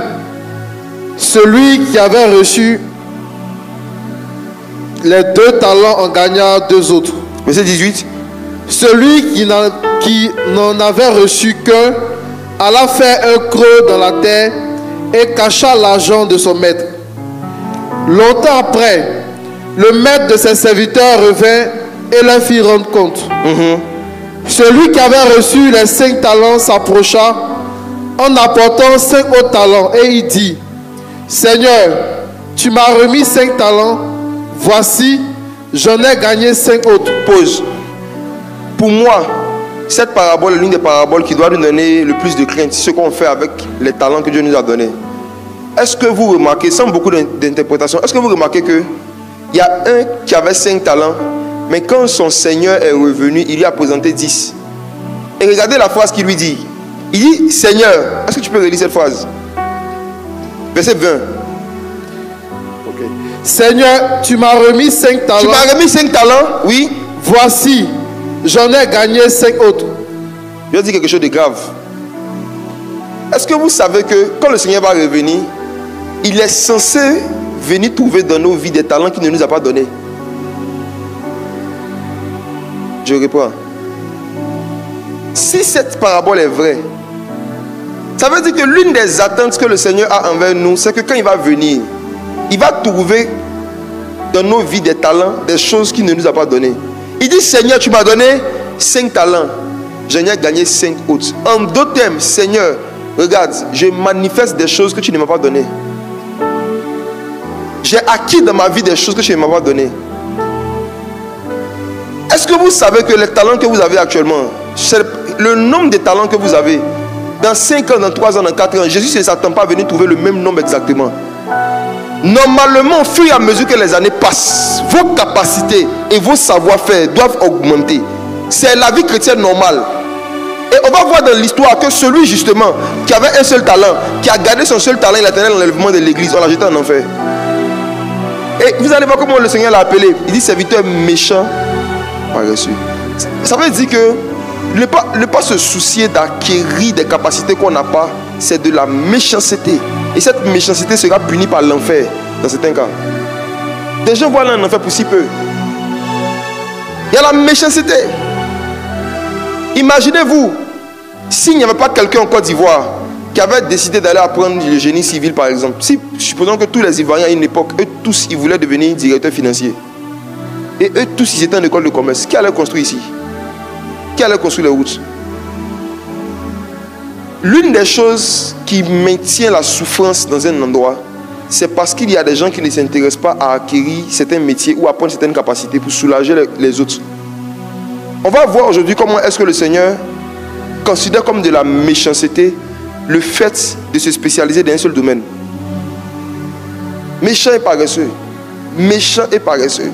celui qui avait reçu les 2 talents en gagna 2 autres. Verset 18. Celui qui n'en avait reçu qu'un alla faire un creux dans la terre et cacha l'argent de son maître. Longtemps après, le maître de ses serviteurs revint et leur fit rendre compte. Celui qui avait reçu les 5 talents s'approcha en apportant 5 autres talents et il dit: Seigneur, tu m'as remis 5 talents, voici, j'en ai gagné 5 autres. Pause. Pour moi, cette parabole est l'une des paraboles qui doit nous donner le plus de crainte, ce qu'on fait avec les talents que Dieu nous a donnés. Est-ce que vous remarquez, sans beaucoup d'interprétation, est-ce que vous remarquez qu'il y a un qui avait 5 talents, mais quand son Seigneur est revenu, il lui a présenté 10. Et regardez la phrase qu'il lui dit. Il dit: Seigneur, est-ce que tu peux relire cette phrase? Verset 20. Okay. Seigneur, tu m'as remis 5 talents. Tu m'as remis 5 talents, oui. Voici, j'en ai gagné 5 autres. Je vais dire quelque chose de grave. Est-ce que vous savez que quand le Seigneur va revenir, il est censé venir trouver dans nos vies des talents qu'il ne nous a pas donnés? Je réponds. Si cette parabole est vraie, ça veut dire que l'une des attentes que le Seigneur a envers nous, c'est que quand il va venir, il va trouver dans nos vies des talents, des choses qu'il ne nous a pas données. Il dit: Seigneur, tu m'as donné 5 talents, j'en ai gagné 5 autres. En d'autres termes, Seigneur, regarde, je manifeste des choses que tu ne m'as pas données. J'ai acquis dans ma vie des choses que tu ne m'as pas données. Est-ce que vous savez que les talents que vous avez actuellement, c'est le nombre de talents que vous avez, dans 5 ans, dans 3 ans, dans 4 ans, Jésus ne s'attend pas à venir trouver le même nombre exactement. Normalement, au fur et à mesure que les années passent, vos capacités et vos savoir-faire doivent augmenter. C'est la vie chrétienne normale. Et on va voir dans l'histoire que celui justement qui avait un seul talent, qui a gardé son seul talent, il a tenu l'enlèvement de l'église, on l'a jeté en enfer. Et vous allez voir comment le Seigneur l'a appelé. Il dit: serviteur méchant, paresseux. Ça veut dire que ne pas se soucier d'acquérir des capacités qu'on n'a pas, c'est de la méchanceté. Et cette méchanceté sera punie par l'enfer dans certains cas. Des gens vont aller en enfer pour si peu. Il y a la méchanceté. Imaginez-vous, s'il n'y avait pas quelqu'un en Côte d'Ivoire qui avait décidé d'aller apprendre le génie civil par exemple. Si, supposons que tous les Ivoiriens à une époque, eux tous, ils voulaient devenir directeurs financiers. Et eux tous, ils étaient en école de commerce. Qui allait construire ici? Qui allait construire les routes? L'une des choses qui maintient la souffrance dans un endroit, c'est parce qu'il y a des gens qui ne s'intéressent pas à acquérir certains métiers ou à apprendre certaines capacités pour soulager les autres. On va voir aujourd'hui comment est-ce que le Seigneur considère comme de la méchanceté le fait de se spécialiser dans un seul domaine. Méchant et paresseux. Méchant et paresseux.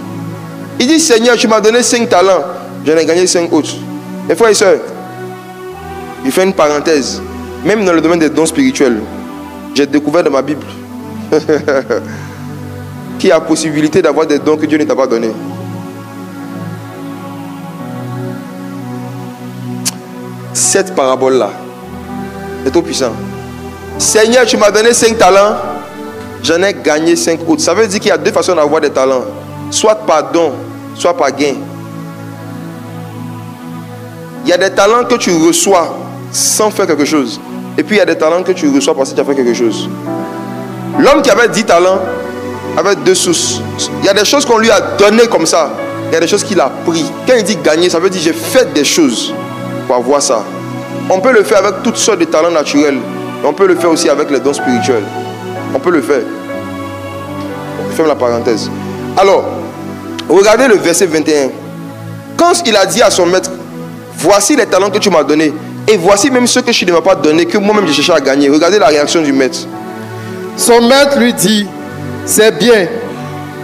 Il dit: Seigneur, tu m'as donné 5 talents, j'en ai gagné 5 autres. Mes frères et sœurs, il fait une parenthèse. Même dans le domaine des dons spirituels, j'ai découvert dans ma Bible qu'il y a la possibilité d'avoir des dons que Dieu ne t'a pas donnés. Cette parabole-là est trop puissante. Seigneur, tu m'as donné 5 talents, j'en ai gagné 5 autres. Ça veut dire qu'il y a 2 façons d'avoir des talents. Soit par don, soit par gain. Il y a des talents que tu reçois sans faire quelque chose. Et puis il y a des talents que tu reçois parce que tu as fait quelque chose. L'homme qui avait 10 talents, avec 2 sources. Il y a des choses qu'on lui a données comme ça. Il y a des choses qu'il a pris. Quand il dit gagner, ça veut dire j'ai fait des choses pour avoir ça. On peut le faire avec toutes sortes de talents naturels. On peut le faire aussi avec les dons spirituels. On peut le faire. Je ferme la parenthèse. Alors, regardez le verset 21. Quand il a dit à son maître, voici les talents que tu m'as donnés, et voici même ceux que tu ne m'as pas donnés, que moi-même j'ai cherché à gagner. Regardez la réaction du maître. Son maître lui dit, c'est bien,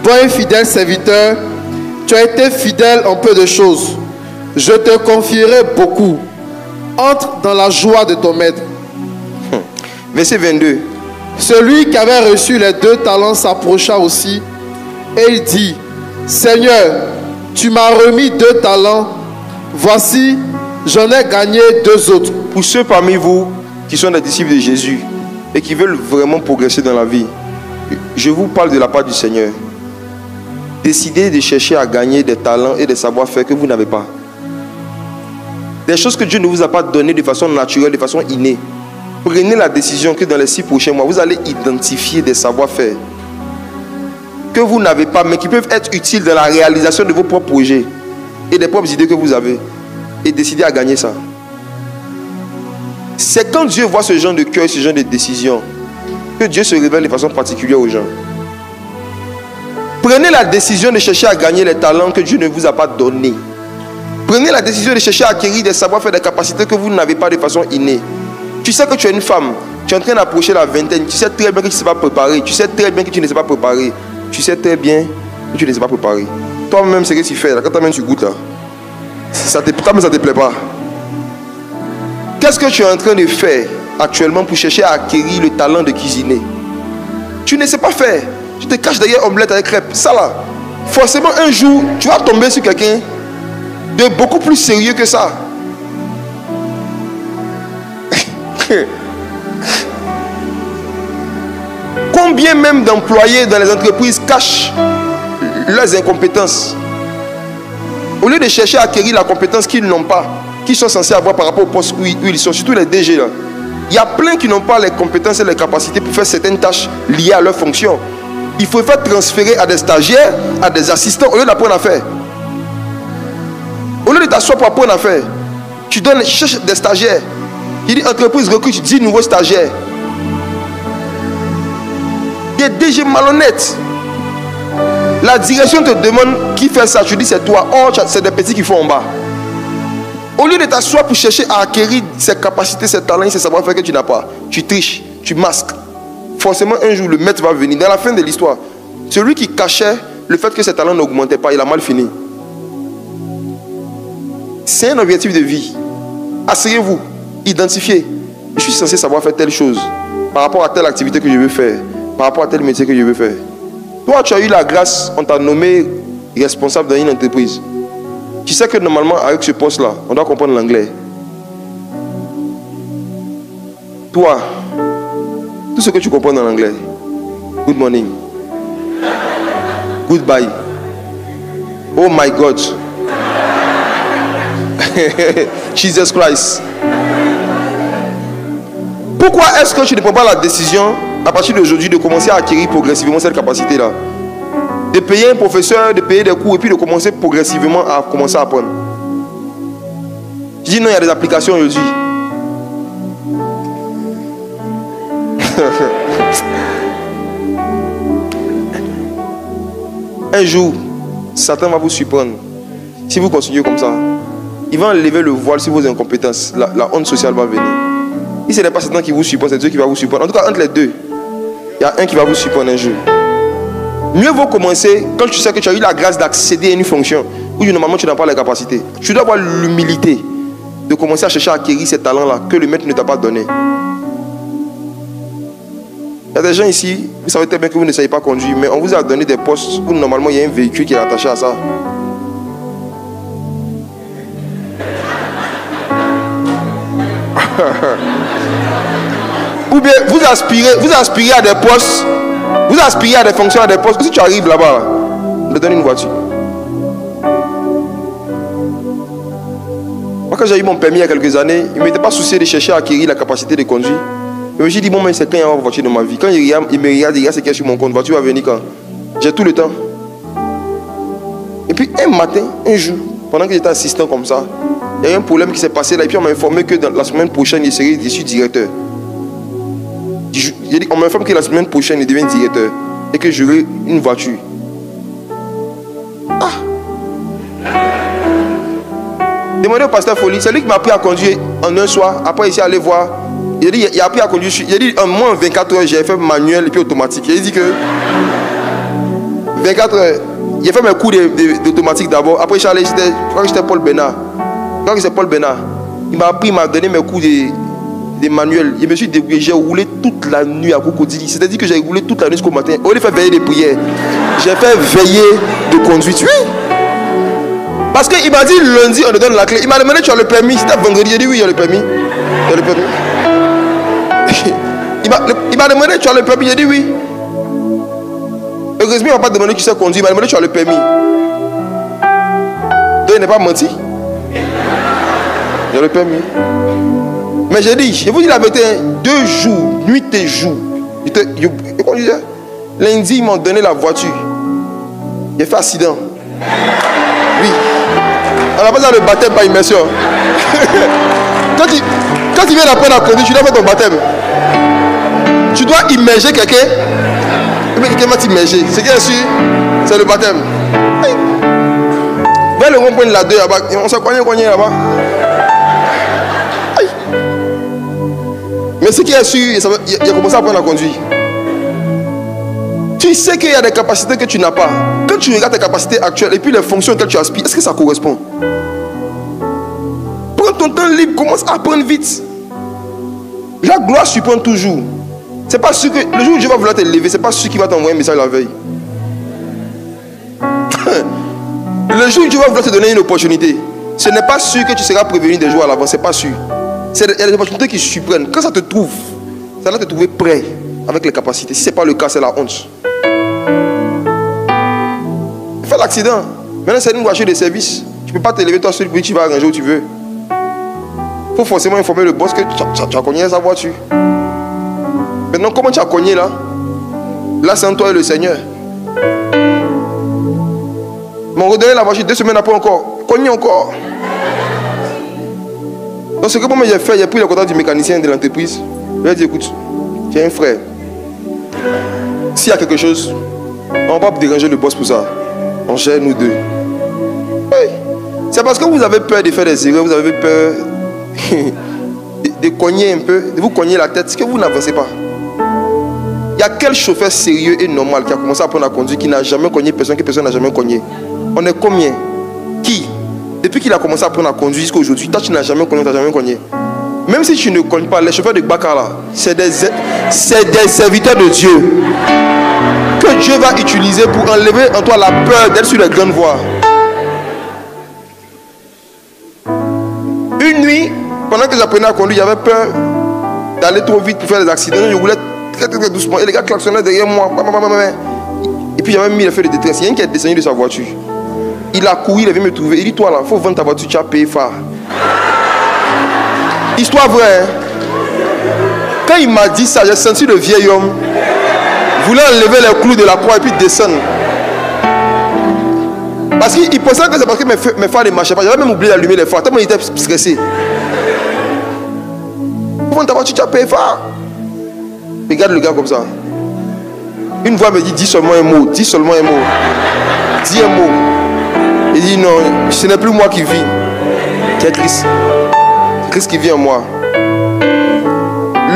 toi un fidèle serviteur, tu as été fidèle en peu de choses. Je te confierai beaucoup. Entre dans la joie de ton maître. Verset 22. Celui qui avait reçu les 2 talents s'approcha aussi et il dit, Seigneur, tu m'as remis 2 talents. Voici, j'en ai gagné 2 autres. Pour ceux parmi vous qui sont des disciples de Jésus et qui veulent vraiment progresser dans la vie, je vous parle de la part du Seigneur. Décidez de chercher à gagner des talents et des savoir-faire que vous n'avez pas. Des choses que Dieu ne vous a pas données de façon naturelle, de façon innée. Prenez la décision que dans les 6 prochains mois, vous allez identifier des savoir-faire que vous n'avez pas, mais qui peuvent être utiles dans la réalisation de vos propres projets et des propres idées que vous avez. Et décider à gagner ça. C'est quand Dieu voit ce genre de cœur, ce genre de décision, que Dieu se révèle de façon particulière aux gens. Prenez la décision de chercher à gagner les talents que Dieu ne vous a pas donnés. Prenez la décision de chercher à acquérir des savoir-faire, des capacités que vous n'avez pas de façon innée. Tu sais que tu es une femme, tu es en train d'approcher la vingtaine, tu sais très bien que tu ne sais pas préparer, tu sais très bien que tu ne sais pas préparer, tu sais très bien que tu ne sais pas préparer. Toi-même, c'est ce que tu fais, là, quand toi-même tu goûtes là, ça ne te plaît pas. Qu'est-ce que tu es en train de faire actuellement pour chercher à acquérir le talent de cuisiner? Tu ne sais pas faire. Tu te caches derrière omelette avec crêpes. Ça là, forcément un jour, tu vas tomber sur quelqu'un de beaucoup plus sérieux que ça. Combien même d'employés dans les entreprises cachent leurs incompétences? Au lieu de chercher à acquérir la compétence qu'ils n'ont pas, qu'ils sont censés avoir par rapport au poste où ils sont, surtout les DG là. Il y a plein qui n'ont pas les compétences et les capacités pour faire certaines tâches liées à leur fonction. Il faut faire transférer à des stagiaires, à des assistants, au lieu d'apprendre à faire. Au lieu de t'asseoir pour apprendre à faire, tu cherches des stagiaires. Il dit entreprise recrute 10 nouveaux stagiaires. Des DG malhonnêtes. La direction te demande qui fait ça. Tu dis c'est toi. Oh, c'est des petits qui font en bas. Au lieu de t'asseoir pour chercher à acquérir ces capacités, ces talents, ces savoir-faire que tu n'as pas, tu triches, tu masques. Forcément, un jour, le maître va venir. Dans la fin de l'histoire, celui qui cachait le fait que ses talents n'augmentaient pas, il a mal fini. C'est un objectif de vie. Asseyez-vous, identifiez. Je suis censé savoir faire telle chose par rapport à telle activité que je veux faire, par rapport à tel métier que je veux faire. Toi, tu as eu la grâce, on t'a nommé responsable dans une entreprise. Tu sais que normalement, avec ce poste-là, on doit comprendre l'anglais. Toi, tout ce que tu comprends dans l'anglais, good morning, goodbye, oh my God, Jesus Christ. Pourquoi est-ce que tu ne prends pas la décision, à partir d'aujourd'hui, de commencer à acquérir progressivement cette capacité-là? De payer un professeur, de payer des cours et puis de commencer progressivement à commencer à apprendre. Je dis non, il y a des applications aujourd'hui. Un jour, Satan va vous surprendre. Si vous continuez comme ça, il va enlever le voile sur vos incompétences. La honte sociale va venir. Si ce n'est pas Satan qui vous surprend, c'est Dieu qui va vous surprendre. En tout cas, entre les deux, il y a un qui va vous surprendre un jour. Mieux vaut commencer quand tu sais que tu as eu la grâce d'accéder à une fonction où normalement tu n'as pas les capacités. Tu dois avoir l'humilité de commencer à chercher à acquérir ces talents-là que le maître ne t'a pas donné. Il y a des gens ici, vous savez très bien que vous ne savez pas conduire, mais on vous a donné des postes où normalement il y a un véhicule qui est attaché à ça. Ou bien vous aspirez à des postes. Vous aspirez à des fonctions, à des postes. Si tu arrives là-bas, on te donne une voiture. Moi, quand j'ai eu mon permis il y a quelques années, il ne m'était pas soucié de chercher à acquérir la capacité de conduire. Mais j'ai dit, bon, mais c'est quand il y a une voiture dans ma vie. Quand il me regarde, il y a ce qu'il y a sur mon compte. La voiture va venir quand? J'ai tout le temps. Et puis un matin, un jour, pendant que j'étais assistant comme ça, il y a eu un problème qui s'est passé là. Et puis on m'a informé que dans la semaine prochaine, je suis directeur. On m'informe que la semaine prochaine, il devient directeur. Et que j'aurai une voiture. Ah! Demandez au pasteur Folie, c'est lui qui m'a appris à conduire en un soir. Après, ici, aller voir. Il a appris à conduire. Il a dit en moins 24 heures, j'ai fait manuel et puis automatique. Il a dit que 24 heures, j'ai fait mes cours d'automatique d'abord. Après, je crois que j'étais Paul Bénard. Je crois que c'est Paul Bénard. Il m'a appris, il m'a donné mes cours de manuel. Je me suis débrouillé, j'ai roulé toute la nuit à Cocody. C'est-à-dire que j'ai roulé toute la nuit jusqu'au matin. Au lieu de faire veiller des prières, j'ai fait veiller de conduite. Oui. Parce qu'il m'a dit lundi, on te donne la clé. Il m'a demandé, tu as le permis. C'était vendredi. J'ai dit oui, il y a le permis. Il y a le permis. Il m'a demandé, tu as le permis. J'ai dit oui. Heureusement, il ne m'a pas demandé qui sait conduire. Il m'a demandé, tu as le permis. Donc, il n'est pas menti. Il y a le permis. Mais j'ai dit, je vous dis la vérité, 2 jours, nuit et jour. Lundi, ils m'ont donné la voiture. J'ai fait accident. Oui. On n'a pas besoin de baptême par immersion. Quand tu viens d'apprendre à conduire, tu dois faire ton baptême. Tu dois immerger quelqu'un. Mais quelqu'un va t'immerger. Ce qui est sûr, c'est le baptême. Vers le rond-point de la 2 là-bas, on s'est cogné là-bas. Mais ce qui est sûr, il a commencé à apprendre à conduire. Tu sais qu'il y a des capacités que tu n'as pas. Quand tu regardes tes capacités actuelles et puis les fonctions auxquelles tu aspires, est-ce que ça correspond? Prends ton temps libre, commence à apprendre vite. La gloire surprend toujours. C'est pas sûr que le jour où Dieu va vouloir te lever, c'est pas sûr qu'il va t'envoyer un message la veille. Le jour où Dieu va vouloir te donner une opportunité, ce n'est pas sûr que tu seras prévenu des jours à l'avance, c'est pas sûr. Il y a des opportunités qui surprennent. Quand ça te trouve, ça va te trouver prêt avec les capacités. Si ce n'est pas le cas, c'est la honte. Fais l'accident. Maintenant, c'est une voiture de service. Tu ne peux pas te lever toi seul pour que tu vas arranger où tu veux. Il faut forcément informer le boss que tu as cogné sa voiture. Maintenant, comment tu as cogné là? Là, c'est entre toi et le Seigneur. M'ont redonné la voiture 2 semaines après encore. Cogné encore. Donc, ce que moi j'ai fait, j'ai pris le contact du mécanicien de l'entreprise. Je lui ai dit, écoute, tu es un frère. S'il y a quelque chose, on ne va pas déranger le boss pour ça. On gère nous deux. Oui. C'est parce que vous avez peur de faire des erreurs, vous avez peur de cogner un peu, de vous cogner la tête, que vous n'avancez pas. Il y a quel chauffeur sérieux et normal qui a commencé à apprendre à conduire, qui n'a jamais cogné personne, que personne n'a jamais cogné? On est combien? Qui? Depuis qu'il a commencé à apprendre à conduire jusqu'à aujourd'hui, toi tu n'as jamais cogné, tu n'as jamais cogné. Même si tu ne cognes pas, les chauffeurs de Bakar là, c'est des serviteurs de Dieu que Dieu va utiliser pour enlever en toi la peur d'être sur les grandes voies. Une nuit, pendant que j'apprenais à conduire, j'avais peur d'aller trop vite pour faire des accidents. Je roulais très doucement et les gars klaxonnaient derrière moi. Et puis j'avais mis les feux de détresse. Il y a un qui est descendu de sa voiture. Il a couru, il est venu me trouver. Il dit, toi là, il faut vendre ta voiture, tu as payé phare. Histoire vraie. Hein? Quand il m'a dit ça, j'ai senti le vieil homme vouloir enlever les clous de la croix et puis descendre. Parce qu'il pensait que c'est parce que mes phares ne marchaient pas. J'avais même oublié d'allumer les phares, tellement il était stressé. Pour vendre ta voiture, tu as payé phare. Regarde le gars comme ça. Une voix me dit, dis seulement un mot, dis seulement un mot. Dis un mot. Il dit non, ce n'est plus moi qui vis. C'est Christ. Christ qui vit en moi.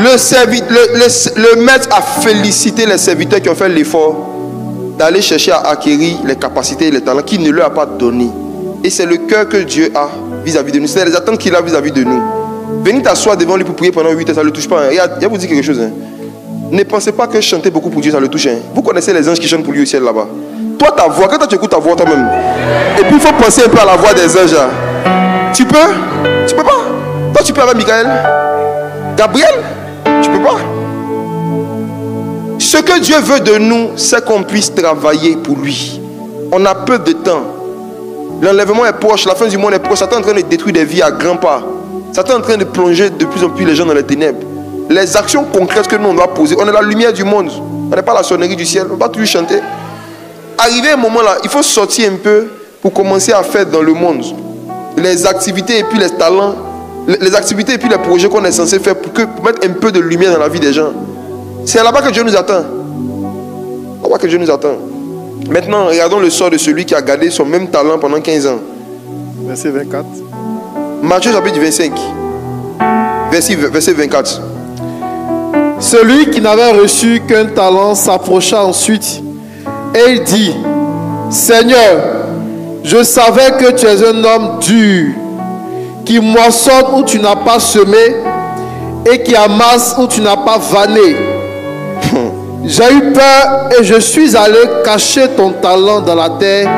Le maître a félicité les serviteurs qui ont fait l'effort d'aller chercher à acquérir les capacités et les talents qu'il ne leur a pas donné. Et c'est le cœur que Dieu a vis-à-vis de nous. C'est les attentes qu'il a vis-à-vis de nous. Venir t'asseoir devant lui pour prier pendant 8 heures, ça ne le touche pas. Hein. Il va vous dire quelque chose. Hein. Ne pensez pas que chanter beaucoup pour Dieu, ça le touche. Hein. Vous connaissez les anges qui chantent pour lui au ciel là-bas. Toi, ta voix, quand tu écoutes ta voix toi-même, et puis il faut penser un peu à la voix des anges. Hein. Tu peux? Tu peux pas? Toi, tu peux avec Michael? Gabriel? Tu peux pas? Ce que Dieu veut de nous, c'est qu'on puisse travailler pour lui. On a peu de temps. L'enlèvement est proche, la fin du monde est proche. Satan est en train de détruire des vies à grands pas. Satan est en train de plonger de plus en plus les gens dans les ténèbres. Les actions concrètes que nous on doit poser, on est la lumière du monde. On n'est pas la sonnerie du ciel. On va toujours chanter. arrivé à un moment là, il faut sortir un peu pour commencer à faire dans le monde les activités et puis les talents, les activités et puis les projets qu'on est censé faire pour mettre un peu de lumière dans la vie des gens. C'est là-bas que Dieu nous attend. Là-bas que Dieu nous attend. Maintenant, regardons le sort de celui qui a gardé son même talent pendant 15 ans. Verset 24. Matthieu chapitre 25, verset 24. Celui qui n'avait reçu qu'un talent s'approcha ensuite et il dit: Seigneur, je savais que tu es un homme dur, qui moissonne où tu n'as pas semé et qui amasse où tu n'as pas vanné. J'ai eu peur et je suis allé cacher ton talent dans la terre.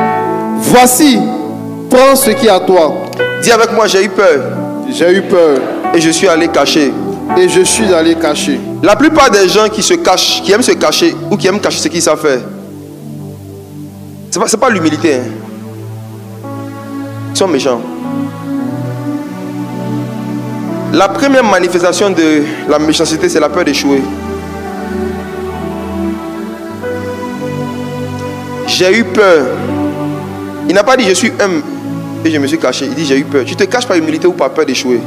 Voici, prends ce qui est à toi. Dis avec moi, j'ai eu peur. J'ai eu peur. Et je suis allé cacher. Et je suis allé cacher. La plupart des gens qui se cachent, qui aiment se cacher ou qui aiment cacher ce qu'ils savent faire, c'est pas l'humilité. Hein. Ils sont méchants. La première manifestation de la méchanceté, c'est la peur d'échouer. J'ai eu peur. Il n'a pas dit je suis humble et je me suis caché. Il dit j'ai eu peur. Tu te caches par humilité ou par peur d'échouer?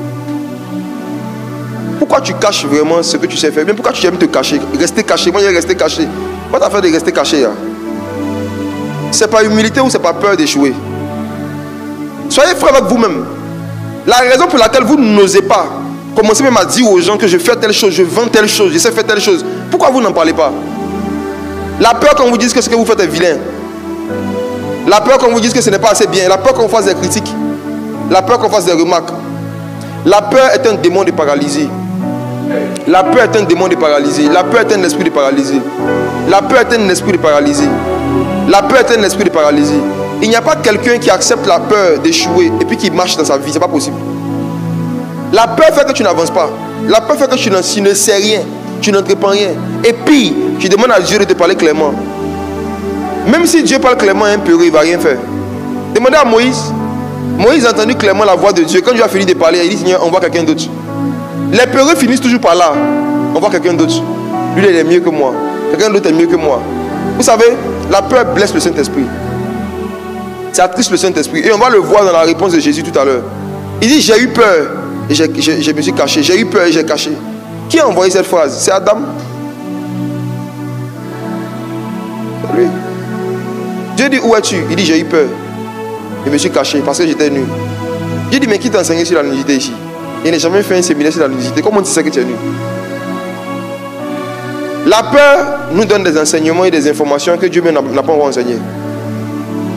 Pourquoi tu caches vraiment ce que tu sais faire? Bien pourquoi tu aimes te cacher? Rester caché. Moi, j'ai resté caché. Quoi t'as fait de rester caché là? C'est par humilité ou c'est par peur d'échouer? Soyez franc avec vous-même. La raison pour laquelle vous n'osez pas commencer même à dire aux gens que je fais telle chose, je vends telle chose, je sais faire telle chose. Pourquoi vous n'en parlez pas? La peur qu'on vous dise que ce que vous faites est vilain. La peur qu'on vous dise que ce n'est pas assez bien. La peur qu'on fasse des critiques. La peur qu'on fasse des remarques. La peur est un démon de paralysie. La peur est un démon de paralysie. La peur est un esprit de paralysie. La peur est un esprit de paralysie. La peur est un esprit de paralysie. Il n'y a pas quelqu'un qui accepte la peur d'échouer et puis qui marche dans sa vie. Ce n'est pas possible. La peur fait que tu n'avances pas. La peur fait que tu ne sais rien. Tu n'entreprends rien. Et puis, tu demandes à Dieu de te parler clairement. Même si Dieu parle clairement à un peureux, il ne va rien faire. Demandez à Moïse. Moïse a entendu clairement la voix de Dieu. Quand Dieu a fini de parler, il dit Seigneur, on voit quelqu'un d'autre. Les peureux finissent toujours par là. On voit quelqu'un d'autre. Lui, il est mieux que moi. Quelqu'un d'autre est mieux que moi. Vous savez, la peur blesse le Saint-Esprit. Ça attriste le Saint-Esprit. Et on va le voir dans la réponse de Jésus tout à l'heure. Il dit j'ai eu peur et je me suis caché. J'ai eu peur et j'ai caché. Qui a envoyé cette phrase? C'est Adam. C'est lui. Dieu dit où es-tu? Il dit j'ai eu peur. Je me suis caché parce que j'étais nu. Dieu dit mais qui t'a enseigné sur la nudité ici? Il n'a jamais fait un séminaire sur la nudité. Comment tu sais que tu es nu? La peur nous donne des enseignements et des informations que Dieu même n'a pas encore enseigné.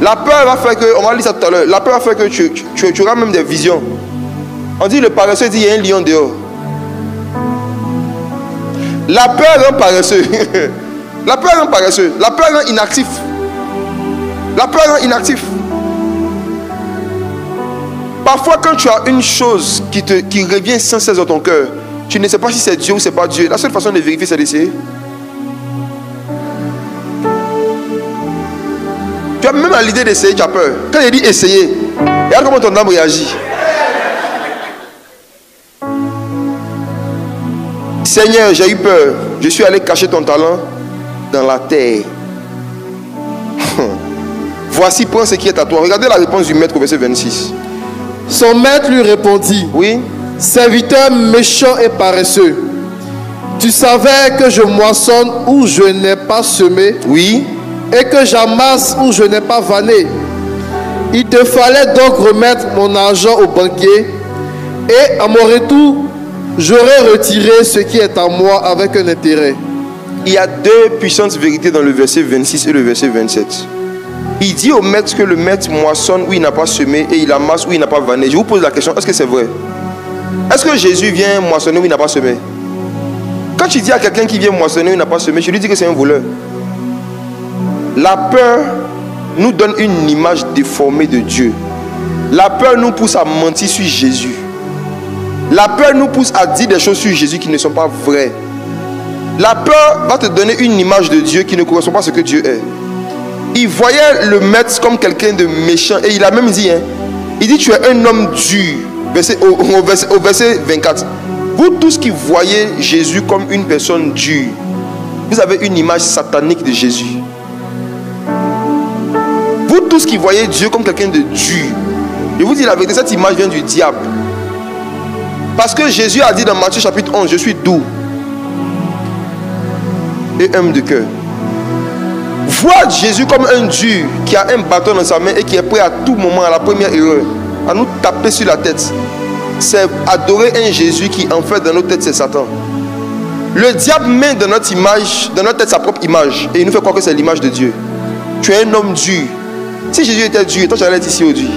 La peur va faire que, on va lire ça tout à l'heure, la peur va faire que tu auras même des visions. On dit le paresseux dit il y a un lion dehors. La peur rend paresseux. La peur rend paresseux. La peur rend inactif. La peur rend inactif. Parfois quand tu as une chose qui revient sans cesse dans ton cœur, tu ne sais pas si c'est Dieu ou c'est pas Dieu. La seule façon de vérifier c'est d'essayer. Tu as même à l'idée d'essayer, tu as peur. Quand il dit essayer, regarde comment ton âme réagit. Seigneur, j'ai eu peur. Je suis allé cacher ton talent dans la terre. Voici, prends ce qui est à toi. Regardez la réponse du maître au verset 26. Son maître lui répondit: Oui. Serviteur méchant et paresseux, tu savais que je moissonne où je n'ai pas semé. Oui. Et que j'amasse où je n'ai pas vanné. Il te fallait donc remettre mon argent au banquier, et à mon retour, j'aurais retiré ce qui est à moi avec un intérêt. Il y a deux puissantes vérités dans le verset 26 et le verset 27. Il dit au maître que le maître moissonne où il n'a pas semé et il amasse où il n'a pas vanné. Je vous pose la question, est-ce que c'est vrai? Est-ce que Jésus vient moissonner où il n'a pas semé? Quand tu dis à quelqu'un qui vient moissonner où il n'a pas semé, je lui dis que c'est un voleur. La peur nous donne une image déformée de Dieu. La peur nous pousse à mentir sur Jésus. La peur nous pousse à dire des choses sur Jésus qui ne sont pas vraies. La peur va te donner une image de Dieu qui ne correspond pas à ce que Dieu est. Il voyait le maître comme quelqu'un de méchant et il a même dit, il dit tu es un homme dur. Au verset 24. Vous tous qui voyez Jésus comme une personne dure, vous avez une image satanique de Jésus. Vous tous qui voyez Dieu comme quelqu'un de dur, je vous dis la vérité, cette image vient du diable. Parce que Jésus a dit dans Matthieu chapitre 11, je suis doux et humble de cœur. Voir Jésus comme un dur qui a un bâton dans sa main et qui est prêt à tout moment, à la première erreur, à nous taper sur la tête, c'est adorer un Jésus qui en fait dans nos têtes c'est Satan. Le diable met dans notre image, dans notre tête sa propre image et il nous fait croire que c'est l'image de Dieu. Tu es un homme dur. Si Jésus était dur, toi tu allais être ici aujourd'hui.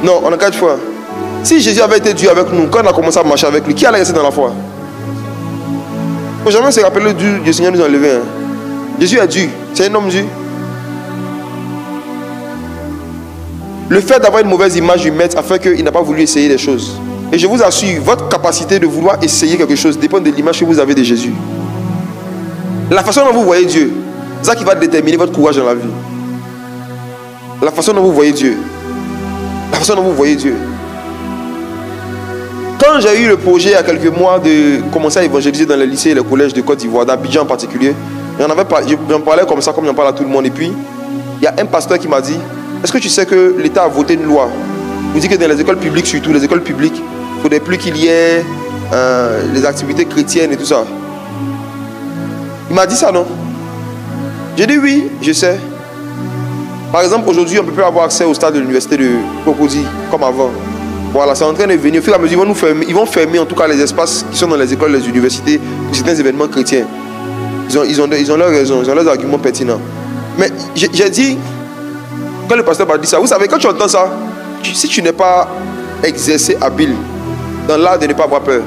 Non, on a 4 fois. Si Jésus avait été dur avec nous, quand on a commencé à marcher avec lui, qui allait rester dans la foi? Il ne faut jamais se rappeler le dur du Seigneur nous a enlevé. Hein. Jésus est dur, c'est un homme dur. Le fait d'avoir une mauvaise image du maître a fait qu'il n'a pas voulu essayer des choses. Et je vous assure, votre capacité de vouloir essayer quelque chose dépend de l'image que vous avez de Jésus. La façon dont vous voyez Dieu, c'est ça qui va déterminer votre courage dans la vie. La façon dont vous voyez Dieu. La façon dont vous voyez Dieu. Quand j'ai eu le projet il y a quelques mois de commencer à évangéliser dans les lycées et les collèges de Côte d'Ivoire, d'Abidjan en particulier, j'en parlais comme ça, comme j'en parle à tout le monde. Et puis, il y a un pasteur qui m'a dit, est-ce que tu sais que l'État a voté une loi? Il dit que dans les écoles publiques, surtout les écoles publiques, il ne faudrait plus qu'il y ait les activités chrétiennes et tout ça. Il m'a dit ça, non? J'ai dit oui, je sais. Par exemple, aujourd'hui, on ne peut plus avoir accès au stade de l'université de Cocody comme avant. Voilà, c'est en train de venir. Au fur et à mesure, ils vont fermer en tout cas les espaces qui sont dans les écoles, les universités, pour certains événements chrétiens. Ils ont leurs raisons, ils ont leurs arguments pertinents. Mais j'ai dit, quand le pasteur m'a dit ça, vous savez, quand tu entends ça, si tu n'es pas exercé habile dans l'art de ne pas avoir peur,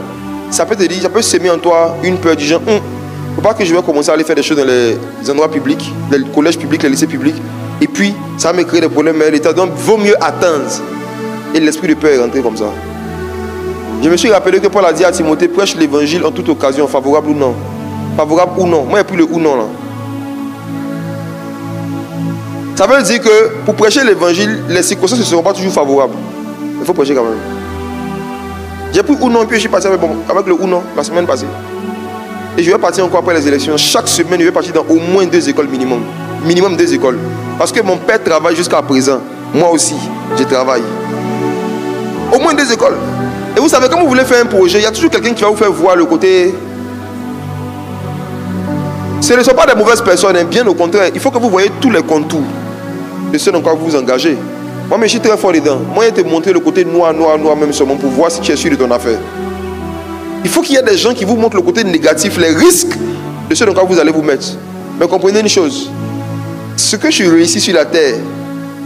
ça peut te dire, ça peut semer en toi une peur du genre, il ne faut pas que je vais commencer à aller faire des choses dans les endroits publics, les collèges publics, les lycées publics, et puis ça va me créer des problèmes à l'État. Donc, il vaut mieux attendre. Et l'esprit de peur est rentré comme ça. Je me suis rappelé que Paul a dit à Timothée, prêche l'évangile en toute occasion, favorable ou non. Favorable ou non. Moi, il n'y a plus le ou non là. Ça veut dire que pour prêcher l'évangile, les circonstances ne seront pas toujours favorables. Il faut prêcher quand même. J'ai pris ou non, puis je suis parti avec le ou non la semaine passée. Et je vais partir encore après les élections. Chaque semaine, je vais partir dans au moins 2 écoles minimum. Minimum 2 écoles. Parce que mon père travaille jusqu'à présent. Moi aussi, je travaille. Au moins 2 écoles. Et vous savez, quand vous voulez faire un projet, il y a toujours quelqu'un qui va vous faire voir le côté. Ce ne sont pas des mauvaises personnes, hein. Bien au contraire. Il faut que vous voyez tous les contours de ce dans quoi vous vous engagez. Moi, mais je suis très fort dedans. Moi, je vais te montrer le côté noir, même seulement pour voir si tu es sûr de ton affaire. Il faut qu'il y ait des gens qui vous montrent le côté négatif, les risques de ce dans quoi vous allez vous mettre. Mais comprenez une chose. Ce que tu réussis sur la terre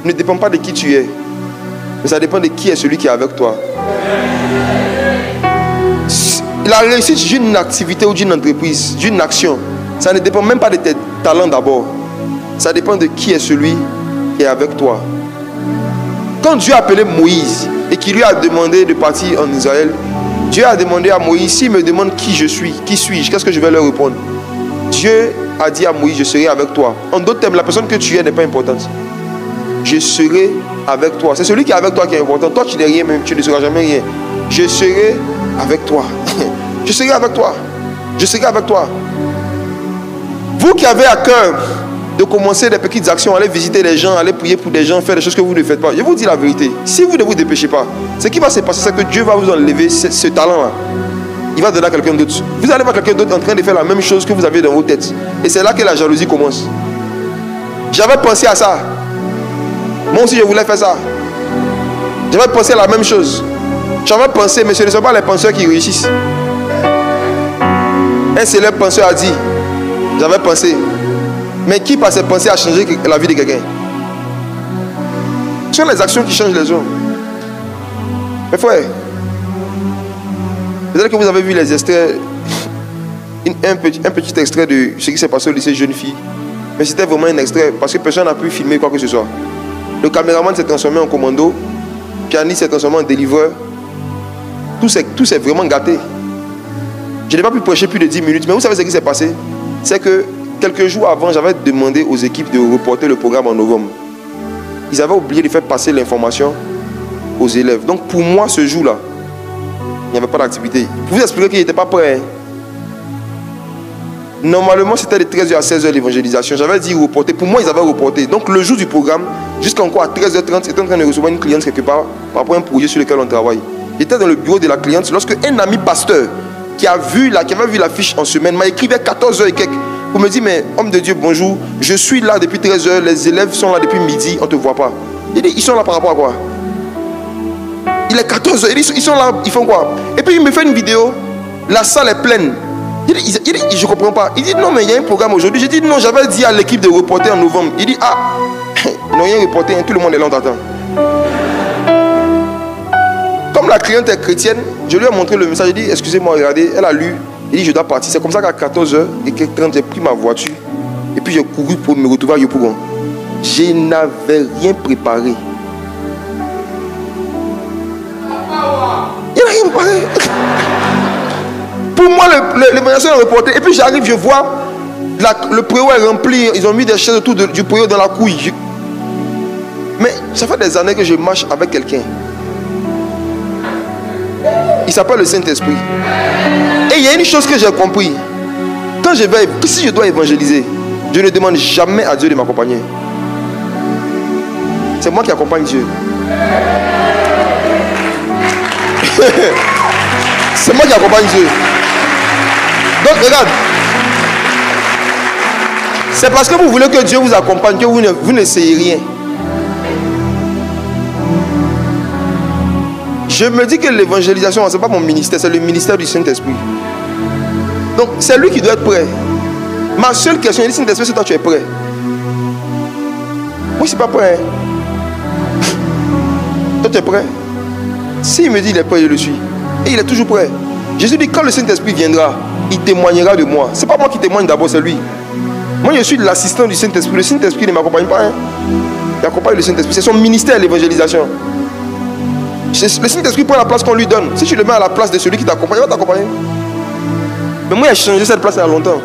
ne dépend pas de qui tu es. Mais ça dépend de qui est celui qui est avec toi. La réussite d'une activité ou d'une entreprise, d'une action, ça ne dépend même pas de tes talents d'abord. Ça dépend de qui est celui qui est avec toi. Quand Dieu a appelé Moïse et qu'il lui a demandé de partir en Israël, Dieu a demandé à Moïse, s'il me demande qui je suis, qui suis-je, qu'est-ce que je vais leur répondre? Dieu a dit à Moïse, je serai avec toi. En d'autres termes, la personne que tu es n'est pas importante. Je serai avec toi. C'est celui qui est avec toi qui est important. Toi, tu n'es rien, même tu ne seras jamais rien. Je serai avec toi. Je serai avec toi. Je serai avec toi. Vous qui avez à cœur de commencer des petites actions, aller visiter les gens, aller prier pour des gens, faire des choses que vous ne faites pas, je vous dis la vérité. Si vous ne vous dépêchez pas, ce qui va se passer, c'est que Dieu va vous enlever ce talent-là. Il va donner à quelqu'un d'autre. Vous allez voir quelqu'un d'autre en train de faire la même chose que vous avez dans vos têtes. Et c'est là que la jalousie commence. J'avais pensé à ça. Moi aussi, je voulais faire ça. J'avais pensé à la même chose. J'avais pensé, mais ce ne sont pas les penseurs qui réussissent. Un célèbre penseur a dit, j'avais pensé. Mais qui par ses pensées a changé la vie de quelqu'un? Ce sont les actions qui changent les gens. Mes frères, peut-être que vous avez vu les extraits, un petit extrait de ce qui s'est passé au lycée Jeune Fille. Mais c'était vraiment un extrait parce que personne n'a pu filmer quoi que ce soit. Le caméraman s'est transformé en commando. Pianiste s'est transformé en délivreur. Tout s'est vraiment gâté. Je n'ai pas pu prêcher plus de 10 minutes. Mais vous savez ce qui s'est passé? C'est que quelques jours avant, j'avais demandé aux équipes de reporter le programme en novembre. Ils avaient oublié de faire passer l'information aux élèves. Donc pour moi, ce jour-là, il n'y avait pas d'activité. Pour vous expliquer qu'ils n'étaient pas prêts. Normalement, c'était de 13h à 16h l'évangélisation. J'avais dit reporter. Pour moi, ils avaient reporté. Donc, le jour du programme, jusqu'à encore à 13h30, j'étais en train de recevoir une cliente quelque part par rapport à un projet sur lequel on travaille. J'étais dans le bureau de la cliente lorsque un ami pasteur qui avait vu l'affiche en semaine m'a écrit vers 14h et quelques pour me dire, mais homme de Dieu, bonjour, je suis là depuis 13h, les élèves sont là depuis midi, on ne te voit pas. Il dit, ils sont là par rapport à quoi? Il est 14h, ils sont là, ils font quoi? Et puis il me fait une vidéo, la salle est pleine. Il dit, je ne comprends pas. Il dit, non, mais il y a un programme aujourd'hui. J'ai dit, non, j'avais dit à l'équipe de reporter en novembre. Il dit, ah, ils n'ont rien reporté, tout le monde est là, on t'attend. Comme la cliente est chrétienne, je lui ai montré le message. J'ai dit, excusez-moi, regardez, elle a lu. Il dit, je dois partir. C'est comme ça qu'à 14h et 30, j'ai pris ma voiture. Et puis j'ai couru pour me retrouver à Yopougon. Je n'avais rien préparé. Il n'a rien préparé. Pour moi, l'évangélisation est reportée. Et puis j'arrive, je vois le préau est rempli. Ils ont mis des chaises autour du préau dans la couille. Mais ça fait des années que je marche avec quelqu'un. Il s'appelle le Saint-Esprit. Et il y a une chose que j'ai compris. Si je dois évangéliser, je ne demande jamais à Dieu de m'accompagner. C'est moi qui accompagne Dieu. C'est moi qui accompagne Dieu. Donc regarde. C'est parce que vous voulez que Dieu vous accompagne que vous n'essayez rien. Je me dis que l'évangélisation, ce n'est pas mon ministère, c'est le ministère du Saint-Esprit. Donc, c'est lui qui doit être prêt. Ma seule question, il dit, Saint-Esprit, c'est toi, tu es prêt. Moi, je ne suis pas prêt. Toi, tu es prêt. S'il me dit il est prêt, je le suis. Et il est toujours prêt. Jésus dit, quand le Saint-Esprit viendra, il témoignera de moi. Ce n'est pas moi qui témoigne d'abord, c'est lui. Moi, je suis l'assistant du Saint-Esprit. Le Saint-Esprit ne m'accompagne pas. Hein. Il accompagne le Saint-Esprit. C'est son ministère, l'évangélisation. Le Saint-Esprit prend la place qu'on lui donne. Si tu le mets à la place de celui qui t'accompagne, il va t'accompagner. Mais moi, j'ai changé cette place il y a longtemps.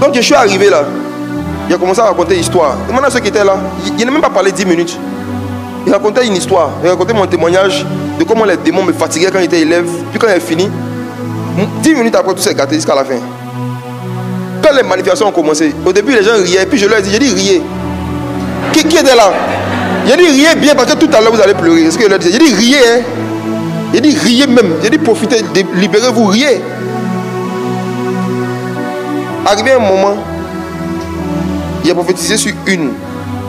Donc, je suis arrivé là. Il a commencé à raconter l'histoire. Demandez à ceux qui étaient là. Il n'a même pas parlé 10 minutes. Il racontait une histoire. Il racontait mon témoignage de comment les démons me fatiguaient quand j'étais élève. Puis quand il est fini, 10 minutes après, tout s'est gâté jusqu'à la fin. Quand les manifestations ont commencé, au début, les gens riaient. Puis je leur ai dit, j'ai dit, riez. Qui était là? J'ai dit riez bien parce que tout à l'heure vous allez pleurer. C'est ce que je leur disais. J'ai dit riez. Hein? J'ai dit riez même. J'ai dit profitez, libérez-vous, riez. Arrivé un moment, il a prophétisé sur une.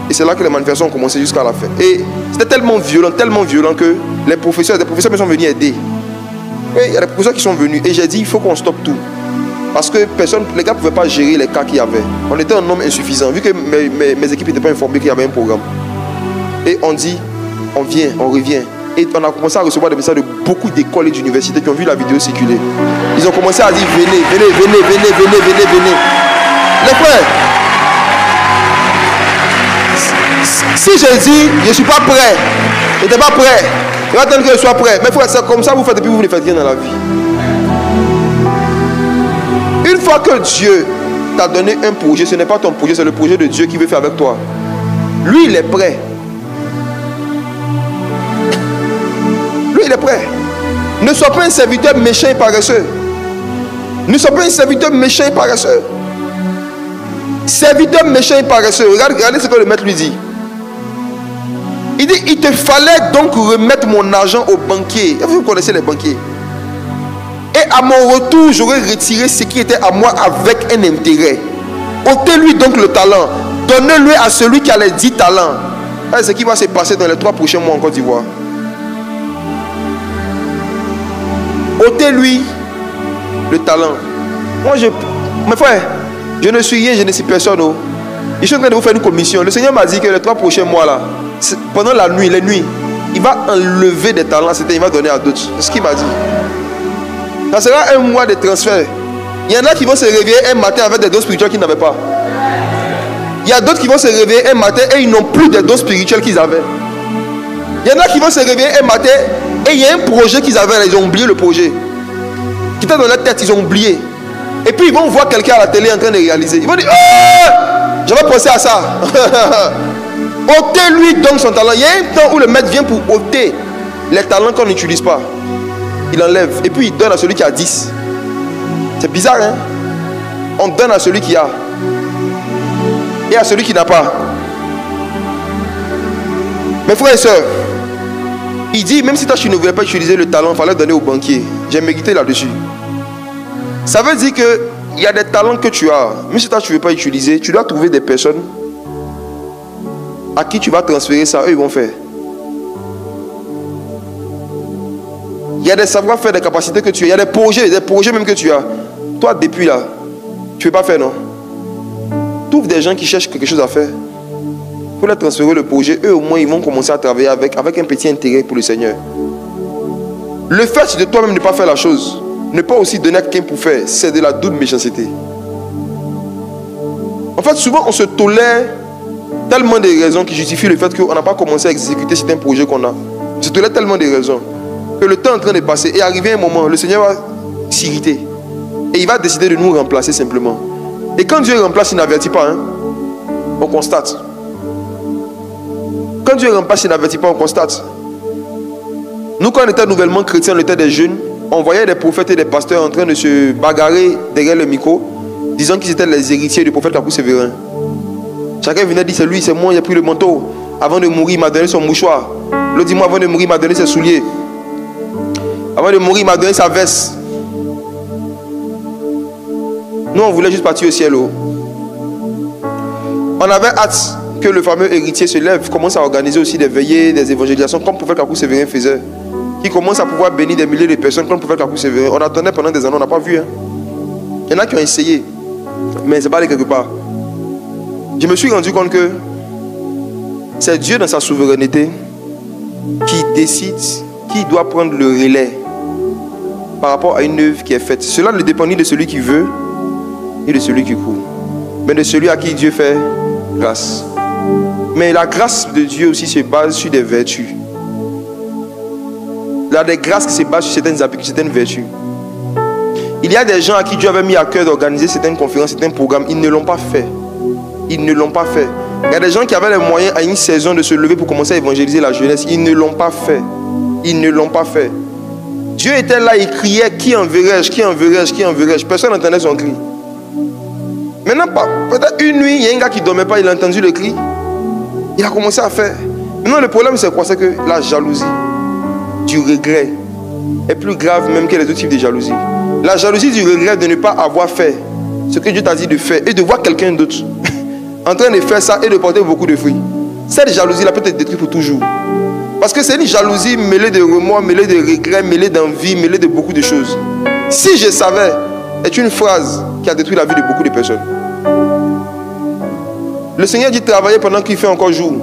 Et c'est là que les manifestations ont commencé jusqu'à la fin. Et c'était tellement violent que les professeurs me sont venus aider. Et il y a des professeurs qui sont venus. Et j'ai dit il faut qu'on stoppe tout. Parce que les gars ne pouvaient pas gérer les cas qu'il y avait. On était un nombre insuffisant. Vu que mes équipes n'étaient pas informées qu'il y avait un programme. Et on dit, on vient, on revient. Et on a commencé à recevoir des messages de beaucoup d'écoles et d'universités qui ont vu la vidéo circuler. Ils ont commencé à dire, venez. Les frères, si je dis, je ne suis pas prêt, je n'étais pas prêt, je vais attendre que je sois prêt. Mais frère, c'est comme ça vous faites et puis vous ne faites rien dans la vie. Une fois que Dieu t'a donné un projet, ce n'est pas ton projet, c'est le projet de Dieu qui veut faire avec toi. Lui, il est prêt. Lui, il est prêt. Ne sois pas un serviteur méchant et paresseux. Ne sois pas un serviteur méchant et paresseux. Serviteur méchant et paresseux. Regardez ce que le maître lui dit. Il dit, il te fallait donc remettre mon argent au banquier. Vous connaissez les banquiers. Et à mon retour, j'aurais retiré ce qui était à moi avec un intérêt. Ôtez-lui donc le talent. Donnez-le à celui qui a les 10 talents. C'est ce qui va se passer dans les 3 prochains mois en Côte d'Ivoire. Ôtez-lui le talent. Mes frères, je ne suis rien, je ne suis personne. Oh. Je suis en train de vous faire une commission. Le Seigneur m'a dit que les 3 prochains mois là, pendant la nuit, les nuits, il va enlever des talents, il va donner à d'autres. C'est ce qu'il m'a dit. Ça sera un mois de transfert. Il y en a qui vont se réveiller un matin avec des dons spirituels qu'ils n'avaient pas. Il y a d'autres qui vont se réveiller un matin et ils n'ont plus des dons spirituels qu'ils avaient. Il y en a qui vont se réveiller un matin et il y a un projet qu'ils avaient, ils ont oublié le projet. Qui était dans leur tête, ils ont oublié. Et puis ils vont voir quelqu'un à la télé en train de réaliser. Ils vont dire, oh, j'avais pensé à ça. Ôtez-lui donc son talent. Il y a un temps où le maître vient pour ôter les talents qu'on n'utilise pas. Il enlève et puis il donne à celui qui a 10. C'est bizarre, hein? On donne à celui qui a et à celui qui n'a pas. Mes frères et sœurs, il dit, même si toi tu ne voulais pas utiliser le talent, il fallait donner au banquier. J'ai médité là-dessus. Ça veut dire qu'il y a des talents que tu as, même si toi tu ne veux pas utiliser, tu dois trouver des personnes à qui tu vas transférer ça, eux ils vont faire. Il y a des savoir-faire, des capacités que tu as, il y a des projets même que tu as. Toi, depuis là, tu ne veux pas faire, non? Trouve des gens qui cherchent quelque chose à faire. Il faut leur transférer le projet. Eux, au moins, ils vont commencer à travailler avec un petit intérêt pour le Seigneur. Le fait de toi-même ne pas faire la chose, ne pas aussi donner à quelqu'un pour faire, c'est de la double méchanceté. En fait, souvent, on se tolère tellement de raisons qui justifient le fait qu'on n'a pas commencé à exécuter certains projets qu'on a. On se tolère tellement de raisons que le temps est en train de passer et arrivé un moment, le Seigneur va s'irriter et il va décider de nous remplacer simplement. Et quand Dieu remplace, il n'avertit pas, hein? On constate. Quand Dieu remplace, il n'avertit pas, on constate. Nous, quand on était nouvellement chrétiens, on était des jeunes, on voyait des prophètes et des pasteurs en train de se bagarrer derrière le micro, disant qu'ils étaient les héritiers du prophète Kakou Sévérin. Chacun venait dire, c'est lui, c'est moi, il a pris le manteau. Avant de mourir, il m'a donné son mouchoir. L'autre dit, moi, avant de mourir, il m'a donné ses souliers. Avant de mourir, il m'a donné sa veste. Nous, on voulait juste partir au ciel. On avait hâte que le fameux héritier se lève, commence à organiser aussi des veillées, des évangélisations, comme le prophète Kakou Sévérin faisait. Qui commence à pouvoir bénir des milliers de personnes, comme le prophète Kakou Sévérin. On attendait pendant des années, on n'a pas vu. Hein. Il y en a qui ont essayé, mais c'est pas allé quelque part. Je me suis rendu compte que c'est Dieu dans sa souveraineté qui décide qui doit prendre le relais par rapport à une œuvre qui est faite. Cela ne dépend ni de celui qui veut, ni de celui qui court, mais de celui à qui Dieu fait grâce. Mais la grâce de Dieu aussi se base sur des vertus. Il y a des grâces qui se basent sur certaines vertus. Il y a des gens à qui Dieu avait mis à cœur d'organiser certaines conférences, certains programmes. Ils ne l'ont pas fait. Ils ne l'ont pas fait. Il y a des gens qui avaient les moyens à une saison de se lever pour commencer à évangéliser la jeunesse. Ils ne l'ont pas fait. Ils ne l'ont pas fait. Dieu était là, il criait, qui enverrai-je, qui enverrai-je, qui enverrai-je. Personne n'entendait son cri. Maintenant, peut-être une nuit, il y a un gars qui ne dormait pas, il a entendu le cri. Il a commencé à faire. Maintenant, le problème, c'est quoi? C'est que la jalousie du regret est plus grave même que les autres types de jalousie. La jalousie du regret de ne pas avoir fait ce que Dieu t'a dit de faire et de voir quelqu'un d'autre en train de faire ça et de porter beaucoup de fruits. Cette jalousie-là peut être détruite pour toujours. Parce que c'est une jalousie mêlée de remords, mêlée de regrets, mêlée d'envie, mêlée de beaucoup de choses. Si je savais est une phrase qui a détruit la vie de beaucoup de personnes. Le Seigneur dit travailler pendant qu'il fait encore jour.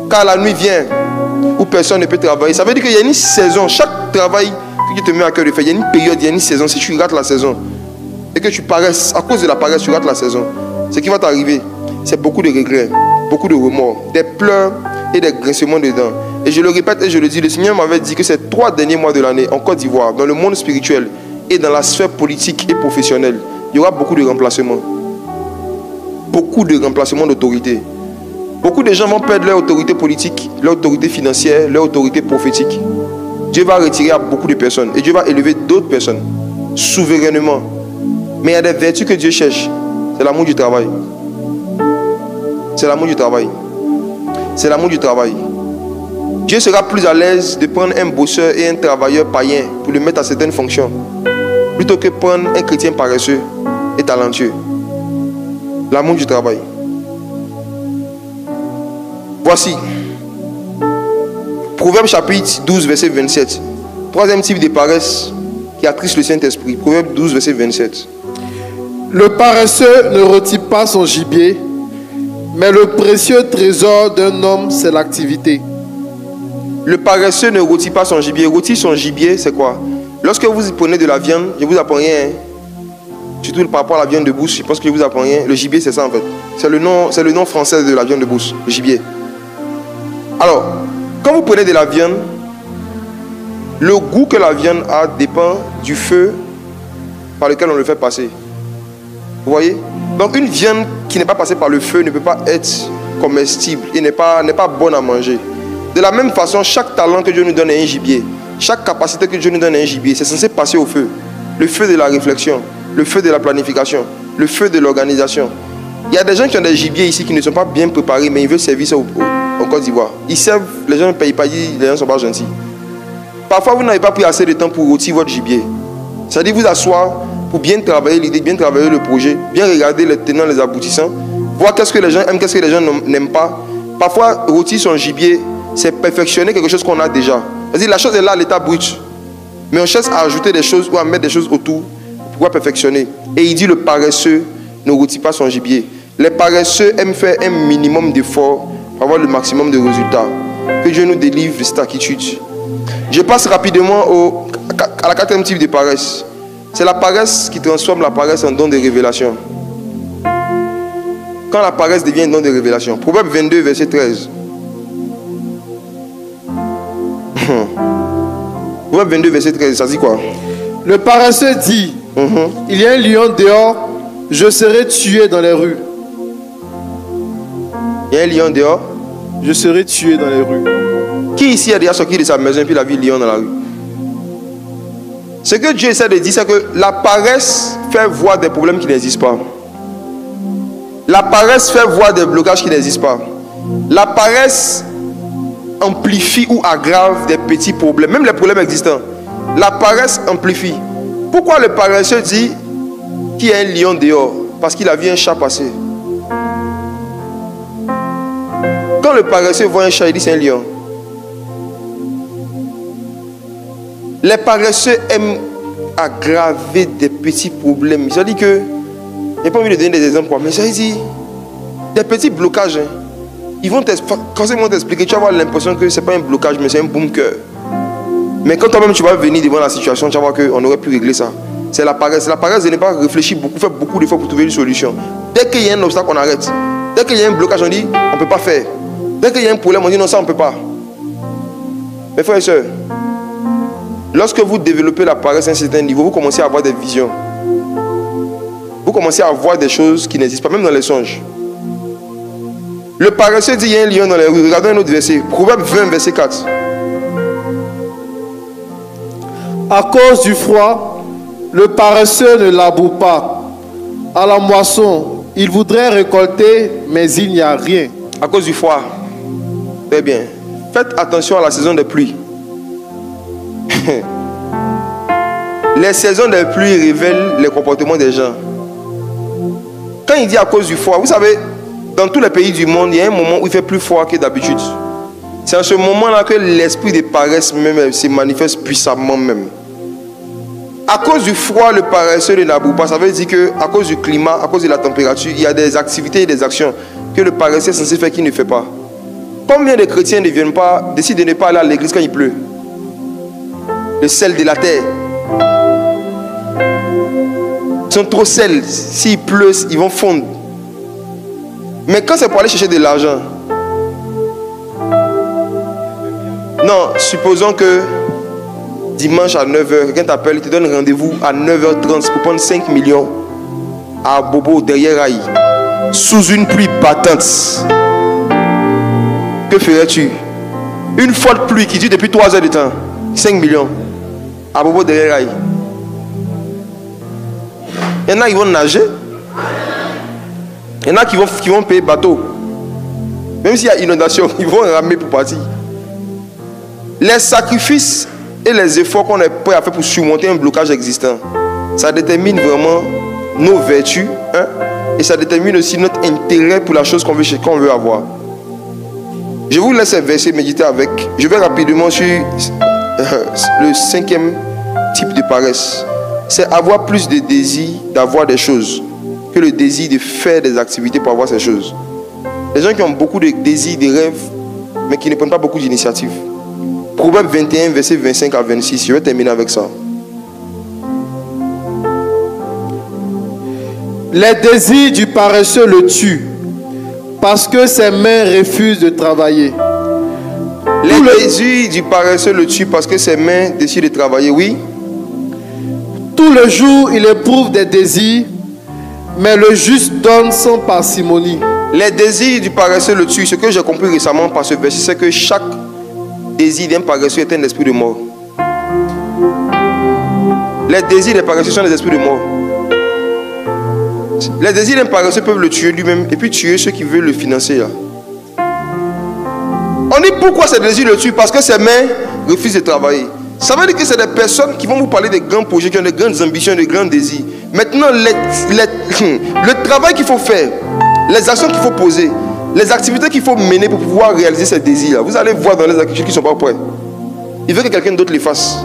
Car la nuit vient où personne ne peut travailler. Ça veut dire qu'il y a une saison. Chaque travail que tu te mets à cœur de faire, il y a une période, il y a une saison. Si tu rates la saison et que tu paresses, à cause de la paresse, tu rates la saison, ce qui va t'arriver, c'est beaucoup de regrets, beaucoup de remords, des pleurs et des grincements de dents. Et je le répète et je le dis, le Seigneur m'avait dit que ces 3 derniers mois de l'année en Côte d'Ivoire, dans le monde spirituel et dans la sphère politique et professionnelle, il y aura beaucoup de remplacements. Beaucoup de remplacements d'autorité. Beaucoup de gens vont perdre leur autorité politique, leur autorité financière, leur autorité prophétique. Dieu va retirer à beaucoup de personnes et Dieu va élever d'autres personnes souverainement. Mais il y a des vertus que Dieu cherche. C'est l'amour du travail. C'est l'amour du travail. C'est l'amour du travail. Dieu sera plus à l'aise de prendre un bosseur et un travailleur païen pour le mettre à certaines fonctions, plutôt que prendre un chrétien paresseux et talentueux. L'amour du travail. Voici Proverbe chapitre 12 verset 27. Troisième type de paresse qui attriste le Saint-Esprit. Proverbe 12 verset 27. Le paresseux ne retire pas son gibier, mais le précieux trésor d'un homme, c'est l'activité. Le paresseux ne rôtit pas son gibier. Rôtir son gibier, c'est quoi? Lorsque vous prenez de la viande, je vous apprends rien. Surtout par rapport à la viande de bouche, je pense que je vous apprends rien. Le gibier, c'est ça en fait. C'est le nom français de la viande de bouche, le gibier. Alors, quand vous prenez de la viande, le goût que la viande a dépend du feu par lequel on le fait passer. Vous voyez? Donc une viande qui n'est pas passée par le feu ne peut pas être comestible et n'est pas bonne à manger. De la même façon, chaque talent que Dieu nous donne est un gibier. Chaque capacité que Dieu nous donne est un gibier. C'est censé passer au feu. Le feu de la réflexion, le feu de la planification, le feu de l'organisation. Il y a des gens qui ont des gibiers ici qui ne sont pas bien préparés, mais ils veulent servir ça en Côte d'Ivoire. Ils servent, les gens ne payent pas, les gens ne sont pas gentils. Parfois, vous n'avez pas pris assez de temps pour rôtir votre gibier. C'est-à-dire vous asseoir pour bien travailler l'idée, bien travailler le projet, bien regarder les tenants, les aboutissants, voir qu'est-ce que les gens aiment, qu'est-ce que les gens n'aiment pas. Parfois, rôtir son gibier, c'est perfectionner quelque chose qu'on a déjà. C'est-à-dire la chose est là à l'état brut. Mais on cherche à ajouter des choses ou à mettre des choses autour pour pouvoir perfectionner. Et il dit le paresseux ne rôtit pas son gibier. Les paresseux aiment faire un minimum d'efforts pour avoir le maximum de résultats. Que Dieu nous délivre de cette attitude. Je passe rapidement à la quatrième type de paresse. C'est la paresse qui transforme la paresse en don de révélation. Quand la paresse devient un don de révélation. Proverbe 22, verset 13. Proverbe 22, verset 13, ça dit quoi? Le paresseux dit, il y a un lion dehors, je serai tué dans les rues. Il y a un lion dehors? Je serai tué dans les rues. Qui ici a déjà sorti de sa maison et puis la vie lion dans la rue? Ce que Dieu essaie de dire, c'est que la paresse fait voir des problèmes qui n'existent pas. La paresse fait voir des blocages qui n'existent pas. La paresse amplifie ou aggrave des petits problèmes, même les problèmes existants. La paresse amplifie. Pourquoi le paresseux dit qu'il y a un lion dehors? Parce qu'il a vu un chat passer. Quand le paresseux voit un chat, il dit c'est un lion. Les paresseux aiment aggraver des petits problèmes. Ça dit que, je n'ai pas envie de donner des exemples, mais ça dit des petits blocages. Ils vont t'expliquer, tu vas avoir l'impression que ce n'est pas un blocage, mais c'est un bunker. Mais quand toi-même tu vas venir devant la situation, tu vas voir qu'on aurait pu régler ça. C'est la paresse. La paresse de ne pas réfléchir beaucoup, faire beaucoup d'efforts pour trouver une solution. Dès qu'il y a un obstacle, on arrête. Dès qu'il y a un blocage, on dit on ne peut pas faire. Dès qu'il y a un problème, on dit non, ça on ne peut pas. Mes frères et sœurs, lorsque vous développez la paresse à un certain niveau, vous commencez à avoir des visions. Vous commencez à voir des choses qui n'existent pas, même dans les songes. Le paresseux dit il y a un lion dans les rues. Regardons un autre verset. Proverbe 20, verset 4. À cause du froid, le paresseux ne laboure pas. À la moisson, il voudrait récolter, mais il n'y a rien. À cause du froid. Très bien. Faites attention à la saison des pluies. Les saisons des pluies révèlent les comportements des gens. Quand il dit à cause du froid, vous savez, dans tous les pays du monde, il y a un moment où il fait plus froid que d'habitude. C'est à ce moment-là que l'esprit de paresse même se manifeste puissamment même. À cause du froid, le paresseux ne laboure pas. Ça veut dire qu'à cause du climat, à cause de la température, il y a des activités et des actions que le paresseux est censé faire qu'il ne fait pas. Combien de chrétiens décident de ne pas aller à l'église quand il pleut? Le sel de la terre. Ils sont trop sels. S'il pleut, ils vont fondre. Mais quand c'est pour aller chercher de l'argent, non, supposons que dimanche à 9h, quelqu'un t'appelle, il te donne rendez-vous à 9h30 pour prendre 5 millions à Bobo derrière Aïe, sous une pluie battante. Que ferais-tu? Une forte pluie qui dure depuis 3 heures de temps, 5 millions à Bobo derrière Aïe. Il y en a qui vont nager. Il y en a qui vont payer bateau. Même s'il y a inondation, ils vont ramer pour partir. Les sacrifices et les efforts qu'on est prêt à faire pour surmonter un blocage existant, ça détermine vraiment nos vertus, hein, et ça détermine aussi notre intérêt pour la chose qu'on veut avoir. Je vous laisse un verset méditer avec. Je vais rapidement sur le 5e type de paresse. C'est avoir plus de désir d'avoir des choses que le désir de faire des activités pour avoir ces choses. Les gens qui ont beaucoup de désirs, de rêves, mais qui ne prennent pas beaucoup d'initiatives. Proverbe 21, verset 25 à 26. Je vais terminer avec ça. Les désirs du paresseux le tuent, parce que ses mains refusent de travailler. Les désirs du paresseux le tuent parce que ses mains décident de travailler, oui. Tout le jour, il éprouve des désirs, mais le juste donne sans parcimonie. Les désirs du paresseux le tuent. Ce que j'ai compris récemment par ce verset, c'est que chaque désir d'un paresseux est un esprit de mort. Les désirs des paresseux sont des esprits de mort. Les désirs d'un paresseux peuvent le tuer lui-même et puis tuer ceux qui veulent le financer. Là. On dit pourquoi ces désirs le tuent? Parce que ses mains refusent de travailler. Ça veut dire que c'est des personnes qui vont vous parler des grands projets, qui ont de grandes ambitions, de grands désirs. Maintenant, le travail qu'il faut faire, les actions qu'il faut poser, les activités qu'il faut mener pour pouvoir réaliser ces désirs-là, vous allez voir dans les activités qui ne sont pas prêts. Il veut que quelqu'un d'autre les fasse.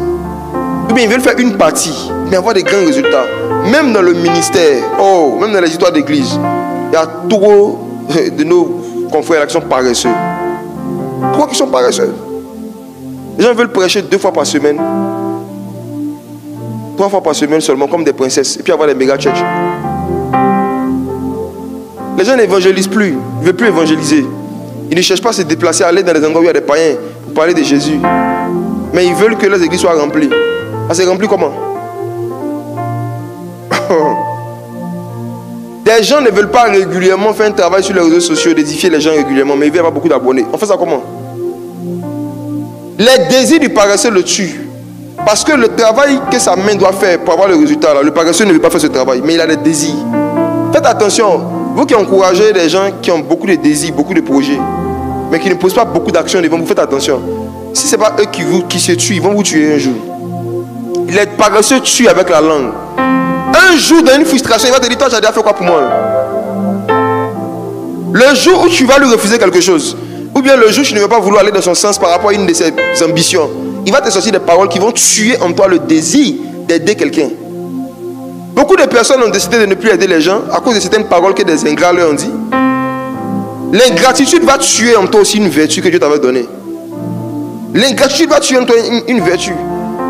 Ou bien il veut faire une partie, mais avoir des grands résultats. Même dans le ministère, même dans les histoires d'église, il y a trop de nos confrères qui sont paresseux. Pourquoi ils sont paresseux? Les gens veulent prêcher 2 fois par semaine, 3 fois par semaine seulement, comme des princesses, et puis avoir des méga church. Les gens n'évangélisent plus, ils ne veulent plus évangéliser. Ils ne cherchent pas à se déplacer, à aller dans les endroits où il y a des païens pour parler de Jésus. Mais ils veulent que les églises soient remplies. Ah, c'est rempli comment? Des gens ne veulent pas régulièrement faire un travail sur les réseaux sociaux, d'édifier les gens régulièrement, mais ils veulent avoir beaucoup d'abonnés. On fait ça comment? Les désirs du paresseux le tuent. Parce que le travail que sa main doit faire pour avoir le résultat, là, le paresseux ne veut pas faire ce travail, mais il a des désirs. Faites attention, vous qui encouragez des gens qui ont beaucoup de désirs, beaucoup de projets, mais qui ne posent pas beaucoup d'actions devant vous, faites attention. Si ce n'est pas eux qui se tuent, ils vont vous tuer un jour. Les paresseux tuent avec la langue. Un jour, dans une frustration, il va te dire, toi, j'ai déjà fait quoi pour moi? Le jour où tu vas lui refuser quelque chose, ou bien le jour où tu ne veux pas vouloir aller dans son sens par rapport à une de ses ambitions, il va te sortir des paroles qui vont tuer en toi le désir d'aider quelqu'un. Beaucoup de personnes ont décidé de ne plus aider les gens à cause de certaines paroles que des ingrats leur ont dit. L'ingratitude va tuer en toi aussi une vertu que Dieu t'avait donnée. L'ingratitude va tuer en toi une vertu.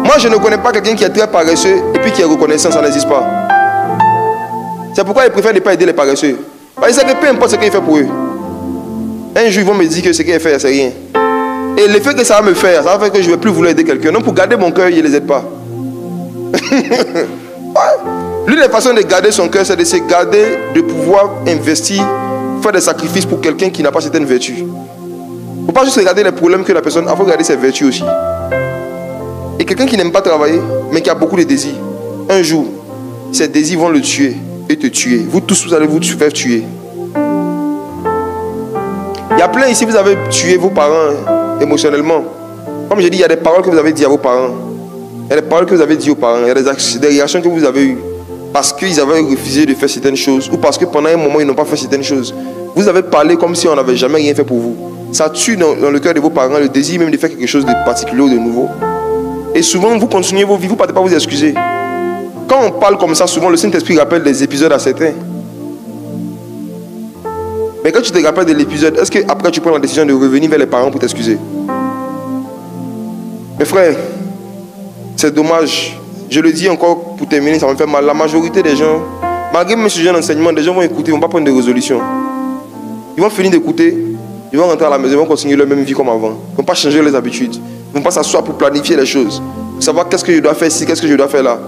Moi, je ne connais pas quelqu'un qui est très paresseux et puis qui est reconnaissant, ça n'existe pas. C'est pourquoi ils préfèrent ne pas aider les paresseux. Parce que peu importe ce qu'il fait pour eux. Un jour, ils vont me dire que ce qu'il fait, c'est rien. Et l'effet que ça va me faire, ça va faire que je ne vais plus vouloir aider quelqu'un. Non, pour garder mon cœur, je ne les aide pas. L'une des façons de garder son cœur, c'est de se garder, de pouvoir investir, faire des sacrifices pour quelqu'un qui n'a pas certaines vertus. Il ne faut pas juste regarder les problèmes que la personne a, il faut regarder ses vertus aussi. Et quelqu'un qui n'aime pas travailler, mais qui a beaucoup de désirs, un jour, ces désirs vont le tuer et te tuer. Vous tous, vous allez vous faire tuer. Il y a plein ici, vous avez tué vos parents émotionnellement. Comme je dis, il y a des paroles que vous avez dit à vos parents. Il y a des paroles que vous avez dit aux parents. Il y a des réactions que vous avez eues. Parce qu'ils avaient refusé de faire certaines choses. Ou parce que pendant un moment, ils n'ont pas fait certaines choses. Vous avez parlé comme si on n'avait jamais rien fait pour vous. Ça tue dans le cœur de vos parents le désir même de faire quelque chose de particulier ou de nouveau. Et souvent, vous continuez vos vies, vous ne partez pas vous excuser. Quand on parle comme ça, souvent, le Saint-Esprit rappelle des épisodes à certains. Mais quand tu te rappelles de l'épisode, est-ce qu'après tu prends la décision de revenir vers les parents pour t'excuser? Mes frères, c'est dommage. Je le dis encore pour terminer, ça me fait mal. La majorité des gens, malgré mes sujets d'enseignement, des gens vont écouter, ils ne vont pas prendre de résolution. Ils vont finir d'écouter, ils vont rentrer à la maison, ils vont continuer leur même vie comme avant. Ils ne vont pas changer les habitudes. Ils ne vont pas s'asseoir pour planifier les choses. Pour savoir qu'est-ce que je dois faire ici, qu'est-ce que je dois faire là.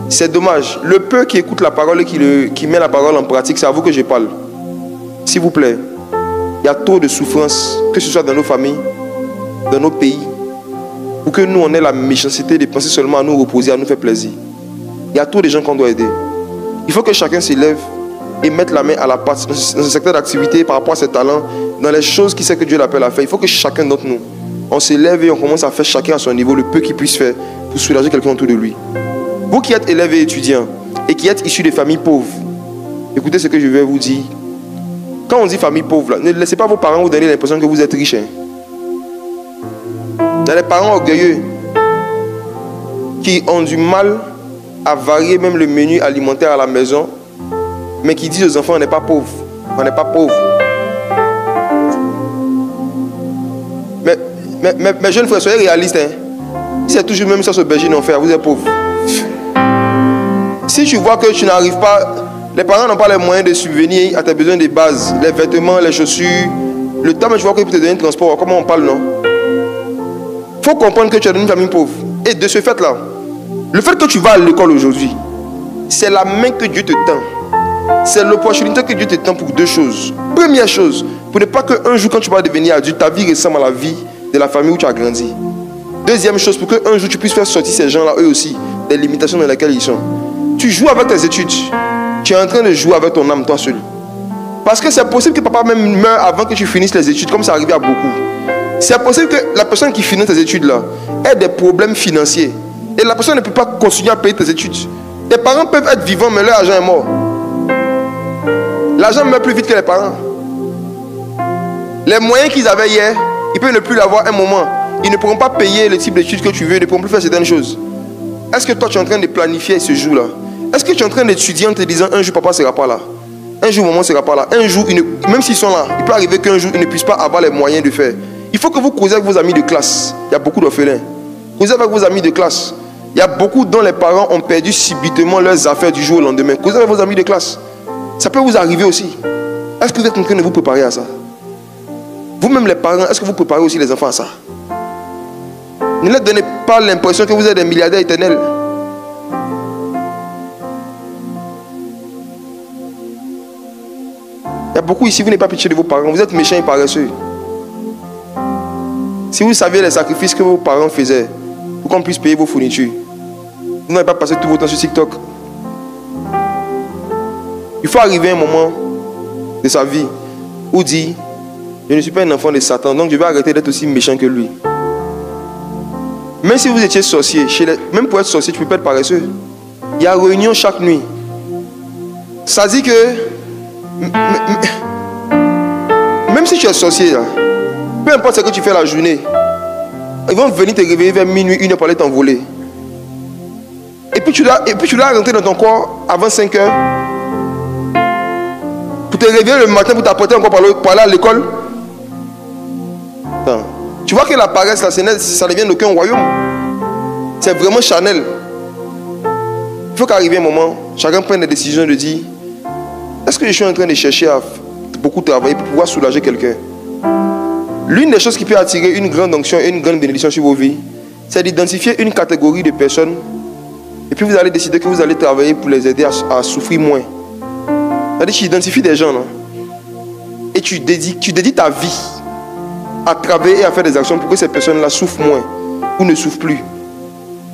C'est dommage. Le peu qui écoute la parole et qui met la parole en pratique, c'est à vous que je parle. S'il vous plaît, il y a trop de souffrance, que ce soit dans nos familles, dans nos pays, pour que nous, on ait la méchanceté de penser seulement à nous reposer, à nous faire plaisir. Il y a trop de gens qu'on doit aider. Il faut que chacun s'élève et mette la main à la pâte dans ce secteur d'activité par rapport à ses talents, dans les choses qu'il sait que Dieu l'appelle à faire. Il faut que chacun d'entre nous, on s'élève et on commence à faire chacun à son niveau le peu qu'il puisse faire pour soulager quelqu'un autour de lui. Vous qui êtes élèves et étudiants et qui êtes issus de familles pauvres, écoutez ce que je vais vous dire. Quand on dit famille pauvre, là, ne laissez pas vos parents vous donner l'impression que vous êtes riches. Il y a des parents orgueilleux qui ont du mal à varier même le menu alimentaire à la maison, mais qui disent aux enfants, on n'est pas pauvre. On n'est pas pauvre. Mais jeunes frères, soyez réalistes. Si c'est toujours même ça, ce berger d'enfer, vous êtes pauvre. Si tu vois que tu n'arrives pas, les parents n'ont pas les moyens de subvenir à tes besoins de base, les vêtements, les chaussures, le temps, mais tu vois qu'ils peuvent te donner un transport. Comment on parle, non? Il faut comprendre que tu es dans une famille pauvre. Et de ce fait-là, le fait que tu vas à l'école aujourd'hui, c'est la main que Dieu te tend. C'est l'opportunité que Dieu te tend pour deux choses. Première chose, pour ne pas qu'un jour, quand tu vas devenir adulte, ta vie ressemble à la vie de la famille où tu as grandi. Deuxième chose, pour qu'un jour tu puisses faire sortir ces gens-là, eux aussi, des limitations dans lesquelles ils sont. Tu joues avec tes études. Tu es en train de jouer avec ton âme, toi seul. Parce que c'est possible que papa même meure avant que tu finisses les études, comme ça arrive à beaucoup. C'est possible que la personne qui finit tes études là ait des problèmes financiers. Et la personne ne peut pas continuer à payer tes études. Tes parents peuvent être vivants, mais leur argent est mort. L'argent meurt plus vite que les parents. Les moyens qu'ils avaient hier, ils peuvent ne plus l'avoir un moment. Ils ne pourront pas payer le type d'études que tu veux, ils ne pourront plus faire certaines choses. Est-ce que toi tu es en train de planifier ce jour-là? Est-ce que tu es en train d'étudier en te disant un jour papa ne sera pas là? Un jour maman ne sera pas là. Un jour, même s'ils sont là, il peut arriver qu'un jour ils ne puissent pas avoir les moyens de faire. Il faut que vous causez avec vos amis de classe. Il y a beaucoup d'orphelins. Causez avec vos amis de classe. Il y a beaucoup dont les parents ont perdu subitement leurs affaires du jour au lendemain. Causez avec vos amis de classe. Ça peut vous arriver aussi. Est-ce que vous êtes en train de vous préparer à ça? Vous-même les parents, est-ce que vous préparez aussi les enfants à ça? Ne leur donnez pas l'impression que vous êtes des milliardaires éternels. Il y a beaucoup ici, vous n'avez pas pitié de vos parents. Vous êtes méchants et paresseux. Si vous saviez les sacrifices que vos parents faisaient pour qu'on puisse payer vos fournitures, vous n'avez pas passé tout votre temps sur TikTok. Il faut arriver à un moment de sa vie où dit, je ne suis pas un enfant de Satan, donc je vais arrêter d'être aussi méchant que lui. Même si vous étiez sorcier, même pour être sorcier, tu peux pas être paresseux. Il y a réunion chaque nuit. Ça dit que même si tu es sorcier, là, peu importe ce que tu fais la journée, ils vont venir te réveiller vers minuit, 1h pour aller t'envoler. Et puis tu dois rentrer dans ton corps avant 5 heures pour te réveiller le matin pour t'apporter encore pour aller à l'école. Tu vois que la paresse, là, ça ne vient d'aucun royaume. C'est vraiment charnel. Il faut qu'arrive un moment, chacun prenne des décisions de dire, est-ce que je suis en train de chercher à beaucoup travailler pour pouvoir soulager quelqu'un? L'une des choses qui peut attirer une grande onction et une grande bénédiction sur vos vies, c'est d'identifier une catégorie de personnes et puis vous allez décider que vous allez travailler pour les aider à souffrir moins. C'est-à-dire que tu identifies des gens là, et tu dédies ta vie à travailler et à faire des actions pour que ces personnes-là souffrent moins ou ne souffrent plus.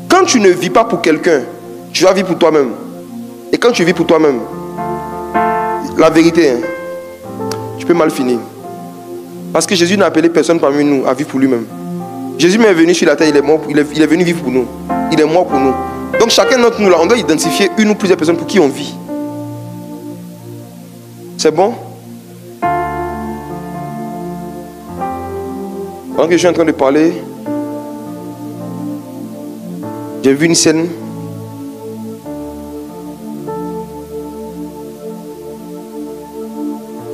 Quand tu ne vis pas pour quelqu'un, tu vas vivre pour toi-même. Et quand tu vis pour toi-même, la vérité, hein, tu peux mal finir. Parce que Jésus n'a appelé personne parmi nous à vivre pour lui-même. Jésus est venu sur la terre, il est venu vivre pour nous. Il est mort pour nous. Donc chacun d'entre nous là, on doit identifier une ou plusieurs personnes pour qui on vit. C'est bon? Pendant que je suis en train de parler, j'ai vu une scène.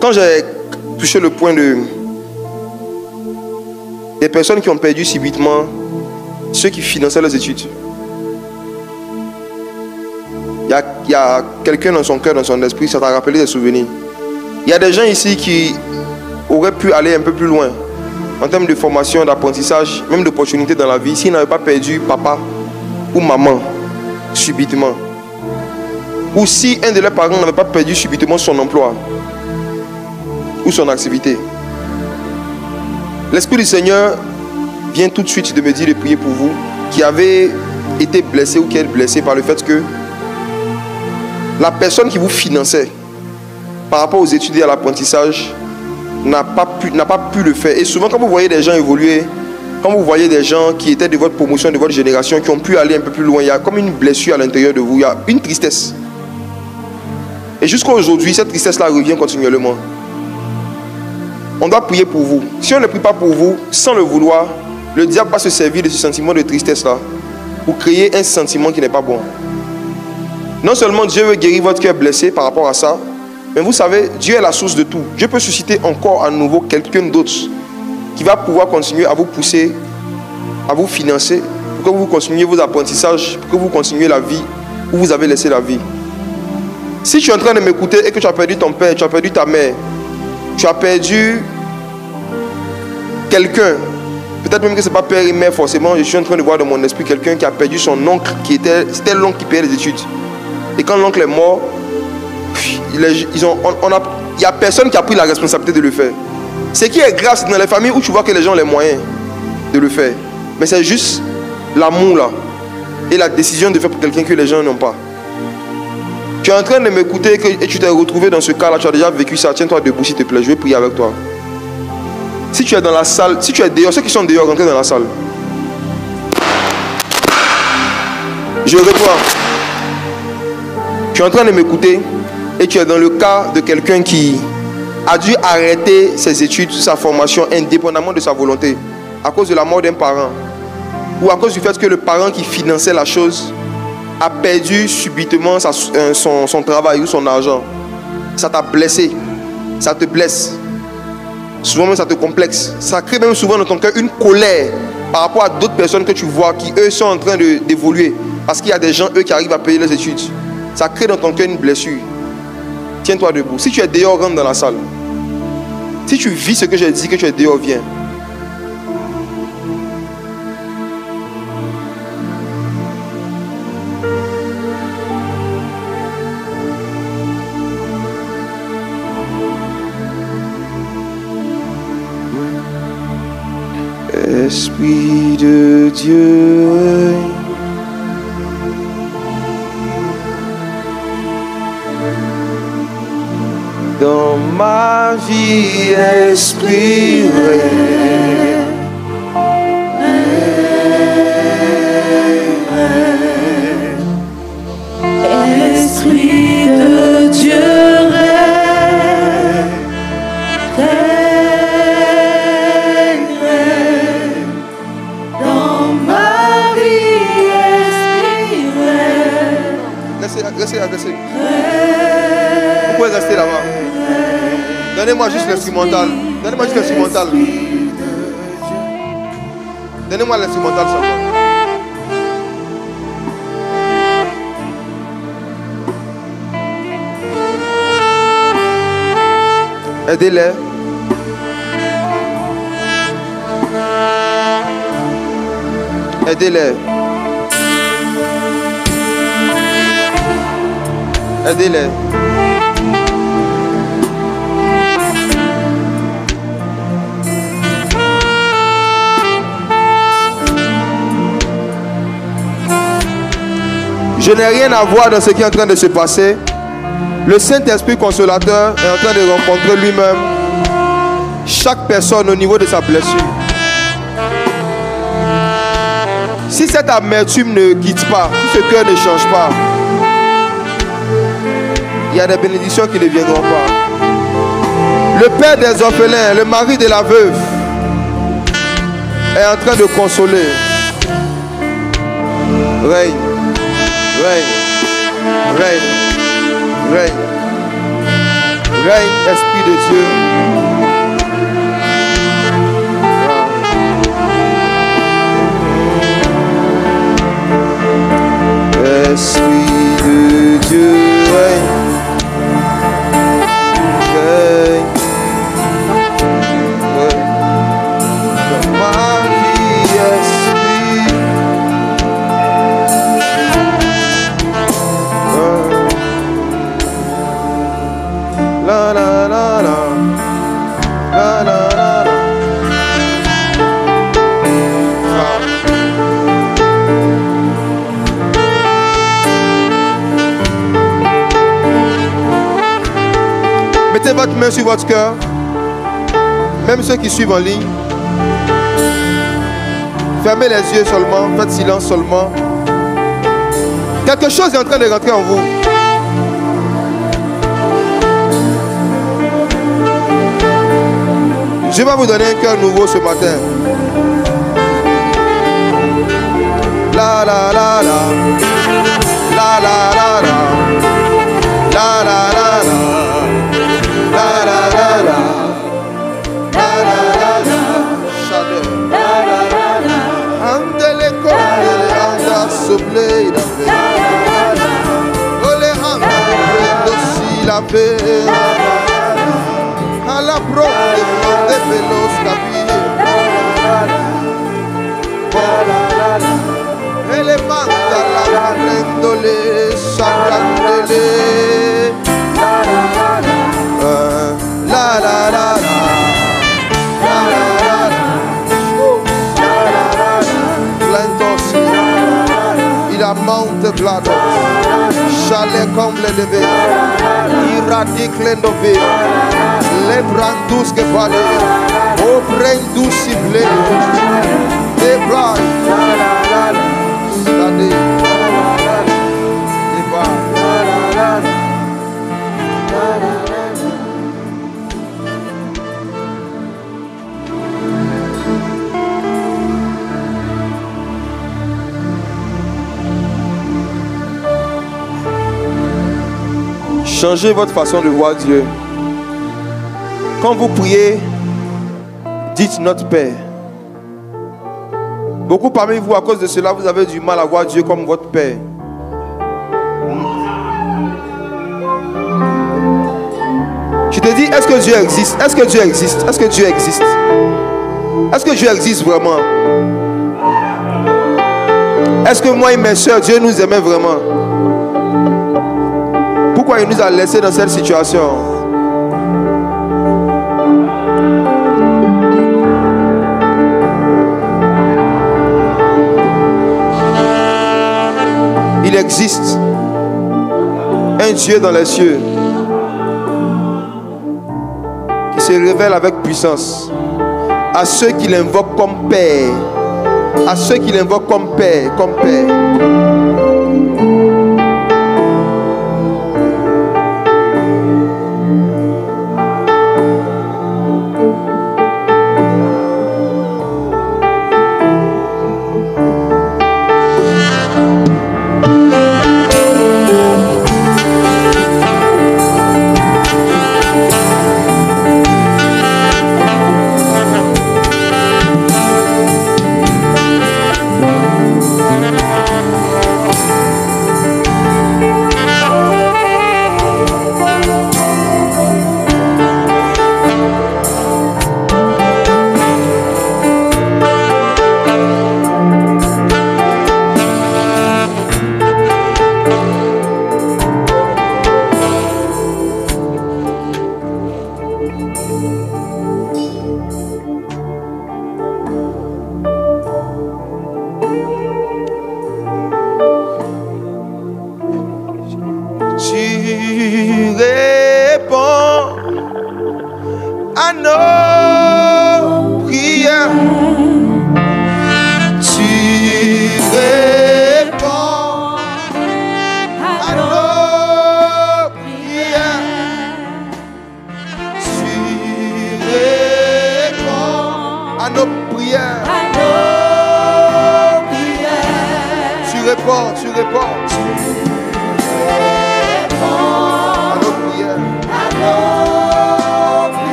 Quand j'ai touché le point des personnes qui ont perdu subitement ceux qui finançaient leurs études, il y a quelqu'un dans son cœur, dans son esprit, ça t'a rappelé des souvenirs. Il y a des gens ici qui auraient pu aller un peu plus loin en termes de formation, d'apprentissage, même d'opportunités dans la vie, s'ils n'avaient pas perdu papa ou maman subitement. Ou si un de leurs parents n'avait pas perdu subitement son emploi ou son activité. L'Esprit du Seigneur vient tout de suite de me dire de prier pour vous qui avez été blessé ou qui êtes blessé par le fait que la personne qui vous finançait par rapport aux études et à l'apprentissage n'a pas pu le faire. Et souvent quand vous voyez des gens évoluer, quand vous voyez des gens qui étaient de votre promotion, de votre génération, qui ont pu aller un peu plus loin, il y a comme une blessure à l'intérieur de vous, il y a une tristesse. Et jusqu'à aujourd'hui, cette tristesse-là revient continuellement. On doit prier pour vous. Si on ne prie pas pour vous, sans le vouloir, le diable va se servir de ce sentiment de tristesse-là pour créer un sentiment qui n'est pas bon. Non seulement Dieu veut guérir votre cœur blessé par rapport à ça, mais vous savez, Dieu est la source de tout. Dieu peut susciter encore à nouveau quelqu'un d'autre qui va pouvoir continuer à vous pousser, à vous financer, pour que vous continuiez vos apprentissages, pour que vous continuiez la vie où vous avez laissé la vie. Si tu es en train de m'écouter et que tu as perdu ton père, tu as perdu ta mère, tu as perdu quelqu'un, peut-être même que ce n'est pas père et mère forcément, je suis en train de voir dans mon esprit quelqu'un qui a perdu son oncle, c'était l'oncle qui payait les études. Et quand l'oncle est mort, il n'y a personne qui a pris la responsabilité de le faire. Ce qui est grave, c'est dans les familles où tu vois que les gens ont les moyens de le faire. Mais c'est juste l'amour là et la décision de faire pour quelqu'un que les gens n'ont pas. Tu es en train de m'écouter et tu t'es retrouvé dans ce cas-là, tu as déjà vécu ça. Tiens-toi debout s'il te plaît, je vais prier avec toi. Si tu es dans la salle, si tu es dehors, ceux qui sont dehors, rentrez dans la salle. Je reprends. Tu es en train de m'écouter et tu es dans le cas de quelqu'un qui a dû arrêter ses études, sa formation indépendamment de sa volonté à cause de la mort d'un parent ou à cause du fait que le parent qui finançait la chose a perdu subitement son travail ou son argent. Ça t'a blessé, ça te blesse. Souvent même ça te complexe. Ça crée même souvent dans ton cœur une colère par rapport à d'autres personnes que tu vois qui eux sont en train d'évoluer. Parce qu'il y a des gens eux qui arrivent à payer leurs études. Ça crée dans ton cœur une blessure. Tiens-toi debout. Si tu es dehors, rentre dans la salle. Si tu vis ce que j'ai dit, que tu es dehors, viens. Esprit de Dieu, dans ma vie, esprit Esprit de Dieu, Restez. Vous pouvez rester là-bas. Donnez-moi juste l'instrumental. Donnez-moi juste l'instrumental. Donnez-moi l'instrumental seulement. Aidez-les. Aidez-les. Aidez-les. Je n'ai rien à voir dans ce qui est en train de se passer. Le Saint-Esprit consolateur est en train de rencontrer lui-même chaque personne au niveau de sa blessure. Si cette amertume ne quitte pas, si ce cœur ne change pas, il y a des bénédictions qui ne viendront pas. Le père des orphelins, le mari de la veuve est en train de consoler. Règne, règne, règne, règne, règne, Esprit de Dieu. Esprit de Dieu, règne. Mettez votre main sur votre cœur. Même ceux qui suivent en ligne. Fermez les yeux seulement. Faites silence seulement. Quelque chose est en train de rentrer en vous. Je vais vous donner un cœur nouveau ce matin. La la la la. La la la la. La la la la. La la la la. La la la la. Chaleur. La la la la. Andele kondele anda souple la paix. Ole andele dosi la paix. A la bronde de pelos capille. Elevanta la rendole sacandele. La la la la. La la la la. Plentos. Il a monte blados. Chalet comble de ve. Iradique l'endové. Les brandous que valé. Au brandous ciblé. Des bras. Stade. Des bras. Changez votre façon de voir Dieu. Quand vous priez, dites notre Père. Beaucoup parmi vous, à cause de cela, vous avez du mal à voir Dieu comme votre Père. Je te dis, est-ce que Dieu existe? Est-ce que Dieu existe? Est-ce que Dieu existe? Est-ce que Dieu existe vraiment? Est-ce que moi et mes soeurs, Dieu nous aimait vraiment? Pourquoi il nous a laissés dans cette situation? Il existe un Dieu dans les cieux qui se révèle avec puissance à ceux qui l'invoquent comme Père, à ceux qui l'invoquent comme Père, comme Père.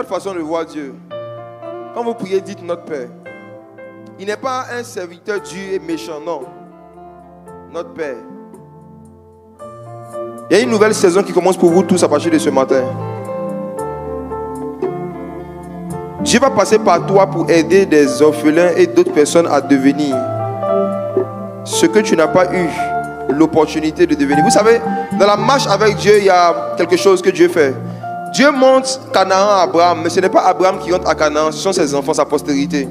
Façon de voir Dieu. Quand vous priez, dites notre Père. Il n'est pas un serviteur dur et méchant, non. Notre Père. Il y a une nouvelle saison qui commence pour vous tous à partir de ce matin. Dieu va passer par toi pour aider des orphelins et d'autres personnes à devenir ce que tu n'as pas eu l'opportunité de devenir. Vous savez, dans la marche avec Dieu, il y a quelque chose que Dieu fait. Dieu montre Canaan à Abraham, mais ce n'est pas Abraham qui rentre à Canaan, ce sont ses enfants, sa postérité.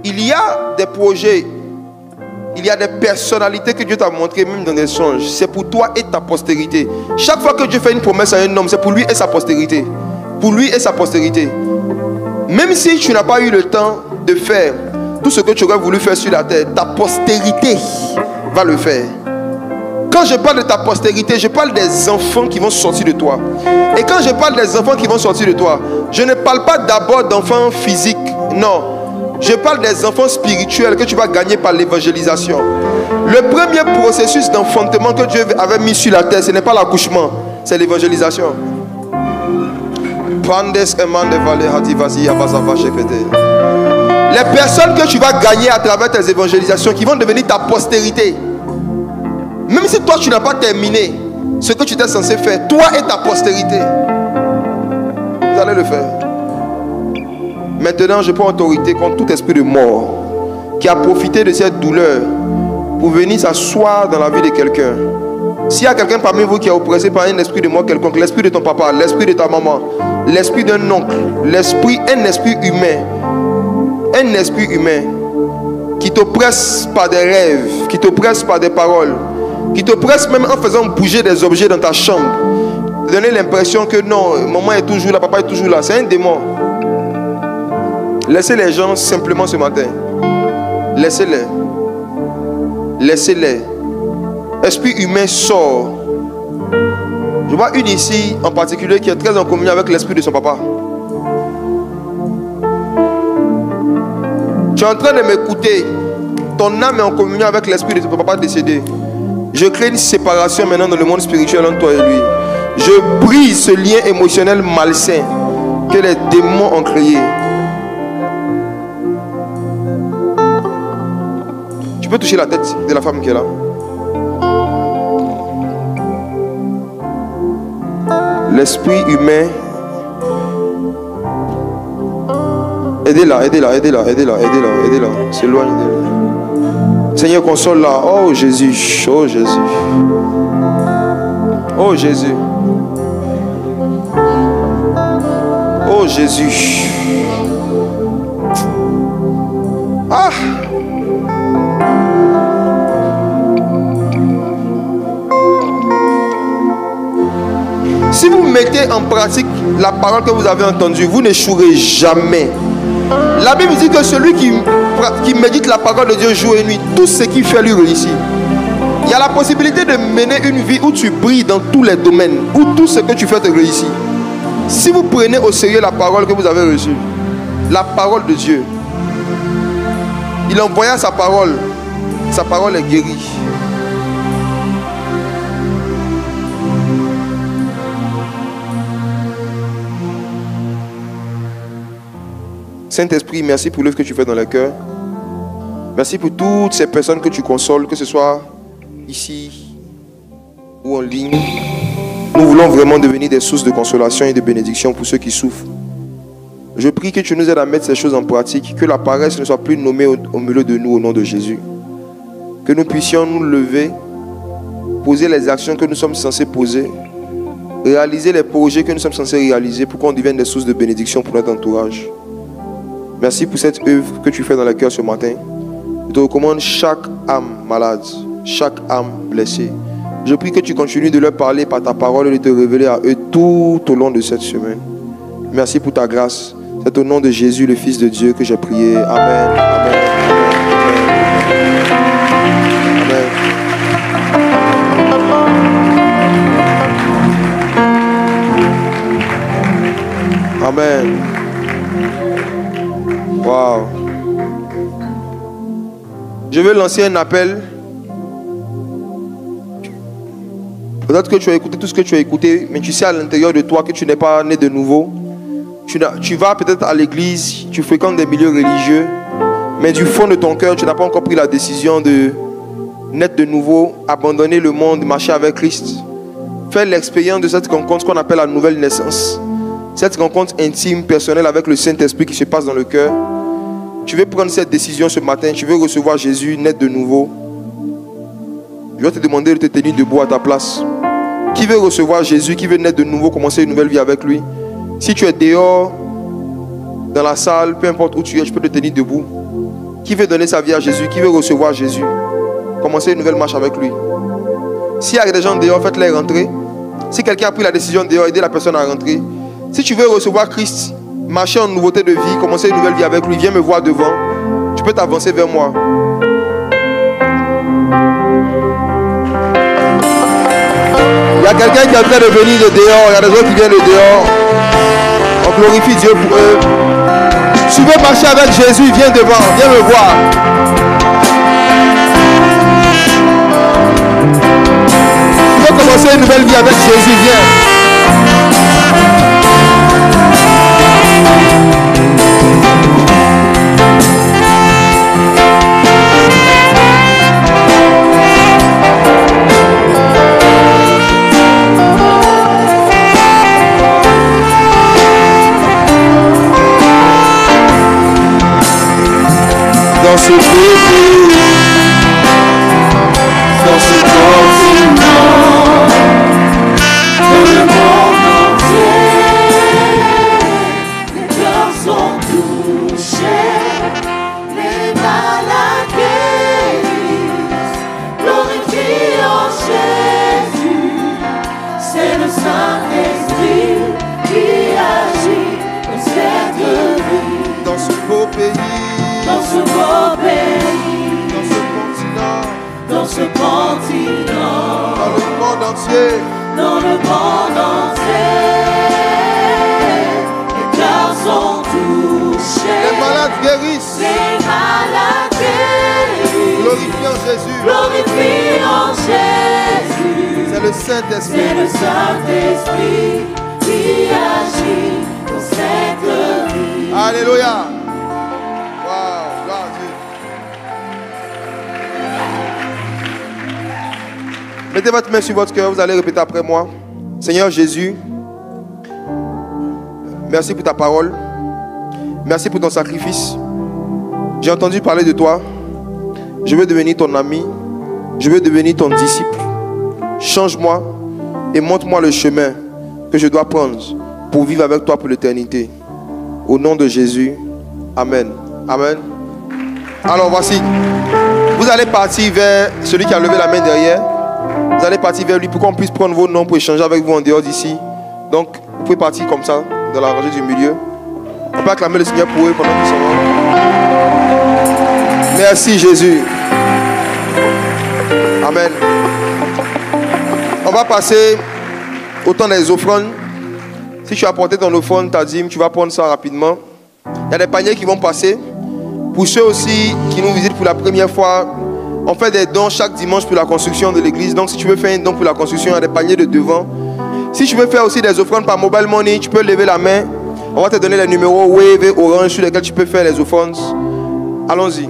Il y a des projets, il y a des personnalités que Dieu t'a montrées, même dans des songes. C'est pour toi et ta postérité. Chaque fois que Dieu fait une promesse à un homme, c'est pour lui et sa postérité. Pour lui et sa postérité. Même si tu n'as pas eu le temps de faire tout ce que tu aurais voulu faire sur la terre, ta postérité va le faire. Quand je parle de ta postérité, je parle des enfants qui vont sortir de toi. Et quand je parle des enfants qui vont sortir de toi, je ne parle pas d'abord d'enfants physiques. Non. Je parle des enfants spirituels que tu vas gagner par l'évangélisation. Le premier processus d'enfantement que Dieu avait mis sur la terre, ce n'est pas l'accouchement, c'est l'évangélisation. Les personnes que tu vas gagner à travers tes évangélisations qui vont devenir ta postérité. Même si toi tu n'as pas terminé ce que tu étais censé faire, toi et ta postérité, vous allez le faire. Maintenant, je prends autorité contre tout esprit de mort qui a profité de cette douleur pour venir s'asseoir dans la vie de quelqu'un. S'il y a quelqu'un parmi vous qui est oppressé par un esprit de mort quelconque, l'esprit de ton papa, l'esprit de ta maman, l'esprit d'un oncle, un esprit humain qui t'oppresse par des rêves, qui t'oppresse par des paroles, qui t'oppresse même en faisant bouger des objets dans ta chambre, te donner l'impression que non, maman est toujours là, papa est toujours là, c'est un démon. Laissez les gens simplement ce matin. Laissez-les. Laissez-les. Esprit humain sort. Je vois une ici en particulier qui est très en communion avec l'esprit de son papa. Tu es en train de m'écouter. Ton âme est en communion avec l'esprit de ton papa décédé. Je crée une séparation maintenant dans le monde spirituel entre toi et lui. Je brise ce lien émotionnel malsain que les démons ont créé. Tu peux toucher la tête de la femme qui est là. L'esprit humain. Aidez-la. S'éloigne d'elle. Seigneur, console-la. Oh Jésus. Oh Jésus. Oh Jésus. Oh Jésus. Ah! Si vous mettez en pratique la parole que vous avez entendue, vous n'échouerez jamais. La Bible dit que celui qui médite la parole de Dieu jour et nuit, tout ce qu'il fait lui réussit. Il y a la possibilité de mener une vie où tu brilles dans tous les domaines, où tout ce que tu fais te réussit. Si vous prenez au sérieux la parole que vous avez reçue, la parole de Dieu, il envoya sa parole est guérie. Saint-Esprit, merci pour l'œuvre que tu fais dans le cœur. Merci pour toutes ces personnes que tu consoles, que ce soit ici ou en ligne. Nous voulons vraiment devenir des sources de consolation et de bénédiction pour ceux qui souffrent. Je prie que tu nous aides à mettre ces choses en pratique, que la paresse ne soit plus nommée au milieu de nous au nom de Jésus. Que nous puissions nous lever, poser les actions que nous sommes censés poser, réaliser les projets que nous sommes censés réaliser pour qu'on devienne des sources de bénédiction pour notre entourage. Merci pour cette œuvre que tu fais dans le cœur ce matin. Je te recommande chaque âme malade, chaque âme blessée. Je prie que tu continues de leur parler par ta parole et de te révéler à eux tout au long de cette semaine. Merci pour ta grâce. C'est au nom de Jésus, le Fils de Dieu, que j'ai prié. Amen. Amen. Amen. Amen. Wow. Je vais lancer un appel. Peut-être que tu as écouté tout ce que tu as écouté, mais tu sais à l'intérieur de toi que tu n'es pas né de nouveau. Tu vas peut-être à l'église, tu fréquentes des milieux religieux, mais du fond de ton cœur, tu n'as pas encore pris la décision de naître de nouveau, abandonner le monde, marcher avec Christ. Faire l'expérience de cette rencontre qu'on appelle la nouvelle naissance. Cette rencontre intime, personnelle avec le Saint-Esprit qui se passe dans le cœur. Tu veux prendre cette décision ce matin, tu veux recevoir Jésus, naître de nouveau. Je vais te demander de te tenir debout à ta place. Qui veut recevoir Jésus, qui veut naître de nouveau, commencer une nouvelle vie avec lui? Si tu es dehors, dans la salle, peu importe où tu es, je peux te tenir debout. Qui veut donner sa vie à Jésus, qui veut recevoir Jésus, commencer une nouvelle marche avec lui? S'il y a des gens dehors, faites-les rentrer. Si quelqu'un a pris la décision dehors, aidez la personne à rentrer. Si tu veux recevoir Christ, marcher en nouveauté de vie, commencer une nouvelle vie avec lui, viens me voir devant. Tu peux t'avancer vers moi. Il y a quelqu'un qui est en train de venir de dehors, il y a des autres qui viennent de dehors. On glorifie Dieu pour eux. Tu veux marcher avec Jésus, viens devant, viens me voir. Tu veux commencer une nouvelle vie avec Jésus, viens. ce pays, dans ce continent, Dans le monde entier, les cœurs sont touchés, les malades guérissent, glorifiant Jésus. C'est le Saint-Esprit qui agit dans cette vie, dans ce beau pays, dans ce beau pays, dans ce continent, dans ce continent, dans le monde entier. dans le monde entier. Les cœurs sont touchés, Les malades guérissent, les malades guérissent, glorifiant Jésus. glorifiant Jésus. C'est le Saint-Esprit. C'est le Saint-Esprit qui agit dans cette vie. Alléluia. Waouh, gloire à Dieu. Mettez votre main sur votre cœur, vous allez répéter après moi. Seigneur Jésus, merci pour ta parole. Merci pour ton sacrifice. J'ai entendu parler de toi. Je veux devenir ton ami. Je veux devenir ton disciple. Change-moi et montre-moi le chemin que je dois prendre pour vivre avec toi pour l'éternité. Au nom de Jésus. Amen. Amen. Alors voici. Vous allez partir vers celui qui a levé la main derrière. Vous allez partir vers lui pour qu'on puisse prendre vos noms pour échanger avec vous en dehors d'ici. Donc, vous pouvez partir comme ça, dans la rangée du milieu. On peut acclamer le Seigneur pour eux pendant qu'ils sont là. Merci Jésus. Amen. On va passer au temps des offrandes. Si tu as apporté ton offrande, ta dîme, tu vas prendre ça rapidement. Il y a des paniers qui vont passer. Pour ceux aussi qui nous visitent pour la première fois, on fait des dons chaque dimanche pour la construction de l'église. Donc si tu veux faire un don pour la construction, il y a des paniers de devant. Si tu veux faire aussi des offrandes par mobile money, tu peux lever la main. On va te donner les numéros Wave et Orange sur lesquels tu peux faire les offrandes. Allons-y.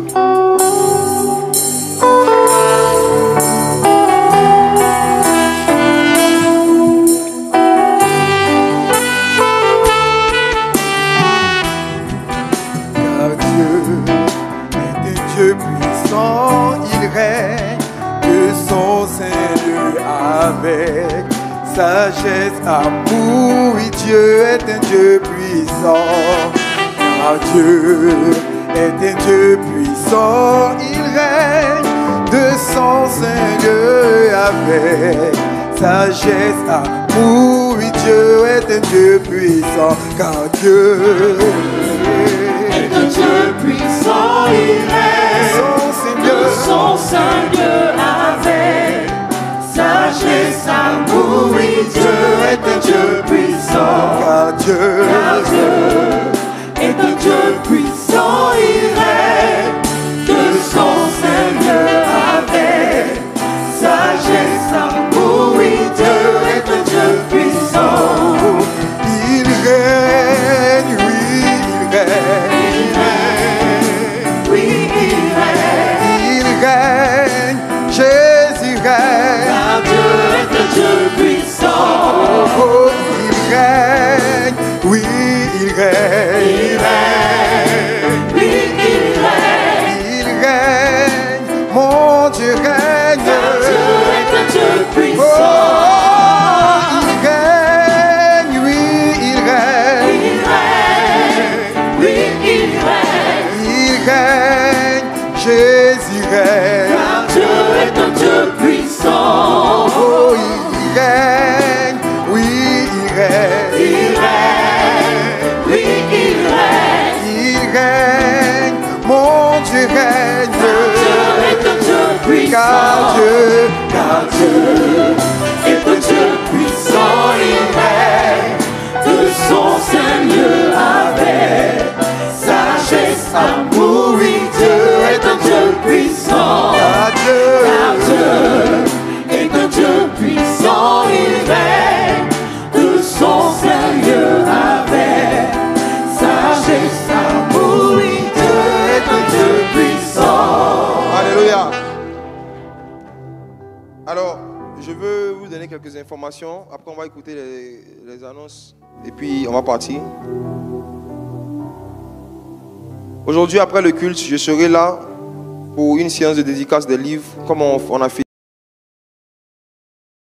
Car Dieu est un Dieu puissant, il règne de son Saint-Lieu avec sagesse, amour. Oui, Dieu est un Dieu puissant. Car Dieu est un Dieu puissant, il règne de son Saint-Lieu avec sagesse, amour. Oui, Dieu est un Dieu puissant. Car Dieu est un Dieu puissant, il règne de son Saint-Lieu avec sagesse, amour. Oui, Dieu est un Dieu puissant. Car Dieu est un Dieu puissant, il règne de son Saint-Lieu avec sagesse, amour. Oui, Dieu est un Dieu puissant. il règne, oui, il règne. Oui, il règne. Il règne, Jésus règne. Car Dieu est un Dieu puissant. Oh, il règne, oui, il règne. Il règne. Oui, il règne. Il règne, mon Dieu règne. Car Dieu est un Dieu Oh, puissant. il règne, oui, il règne. Il règne. Oui, il règne. Il règne, Jésus règne. Car Dieu est un Dieu puissant. Oh, il règne, oui, il règne. Il règne. Oui, il règne. Il règne, mon Dieu règne. Dieu est un Dieu puissant. Car Dieu est un Dieu puissant, il règne de son Saint-Lieu avec sagesse, amour. Oui, Dieu est un Dieu puissant. car Dieu Car Dieu est un Dieu puissant, il règne de son Saint-Lieu avec sagesse, amour. Oui, Dieu est un Dieu puissant. Alléluia. Alors, je veux vous donner quelques informations. Après, on va écouter les annonces. Et puis, on va partir. Aujourd'hui, après le culte, je serai là pour une séance de dédicace des livres, comme on a fait.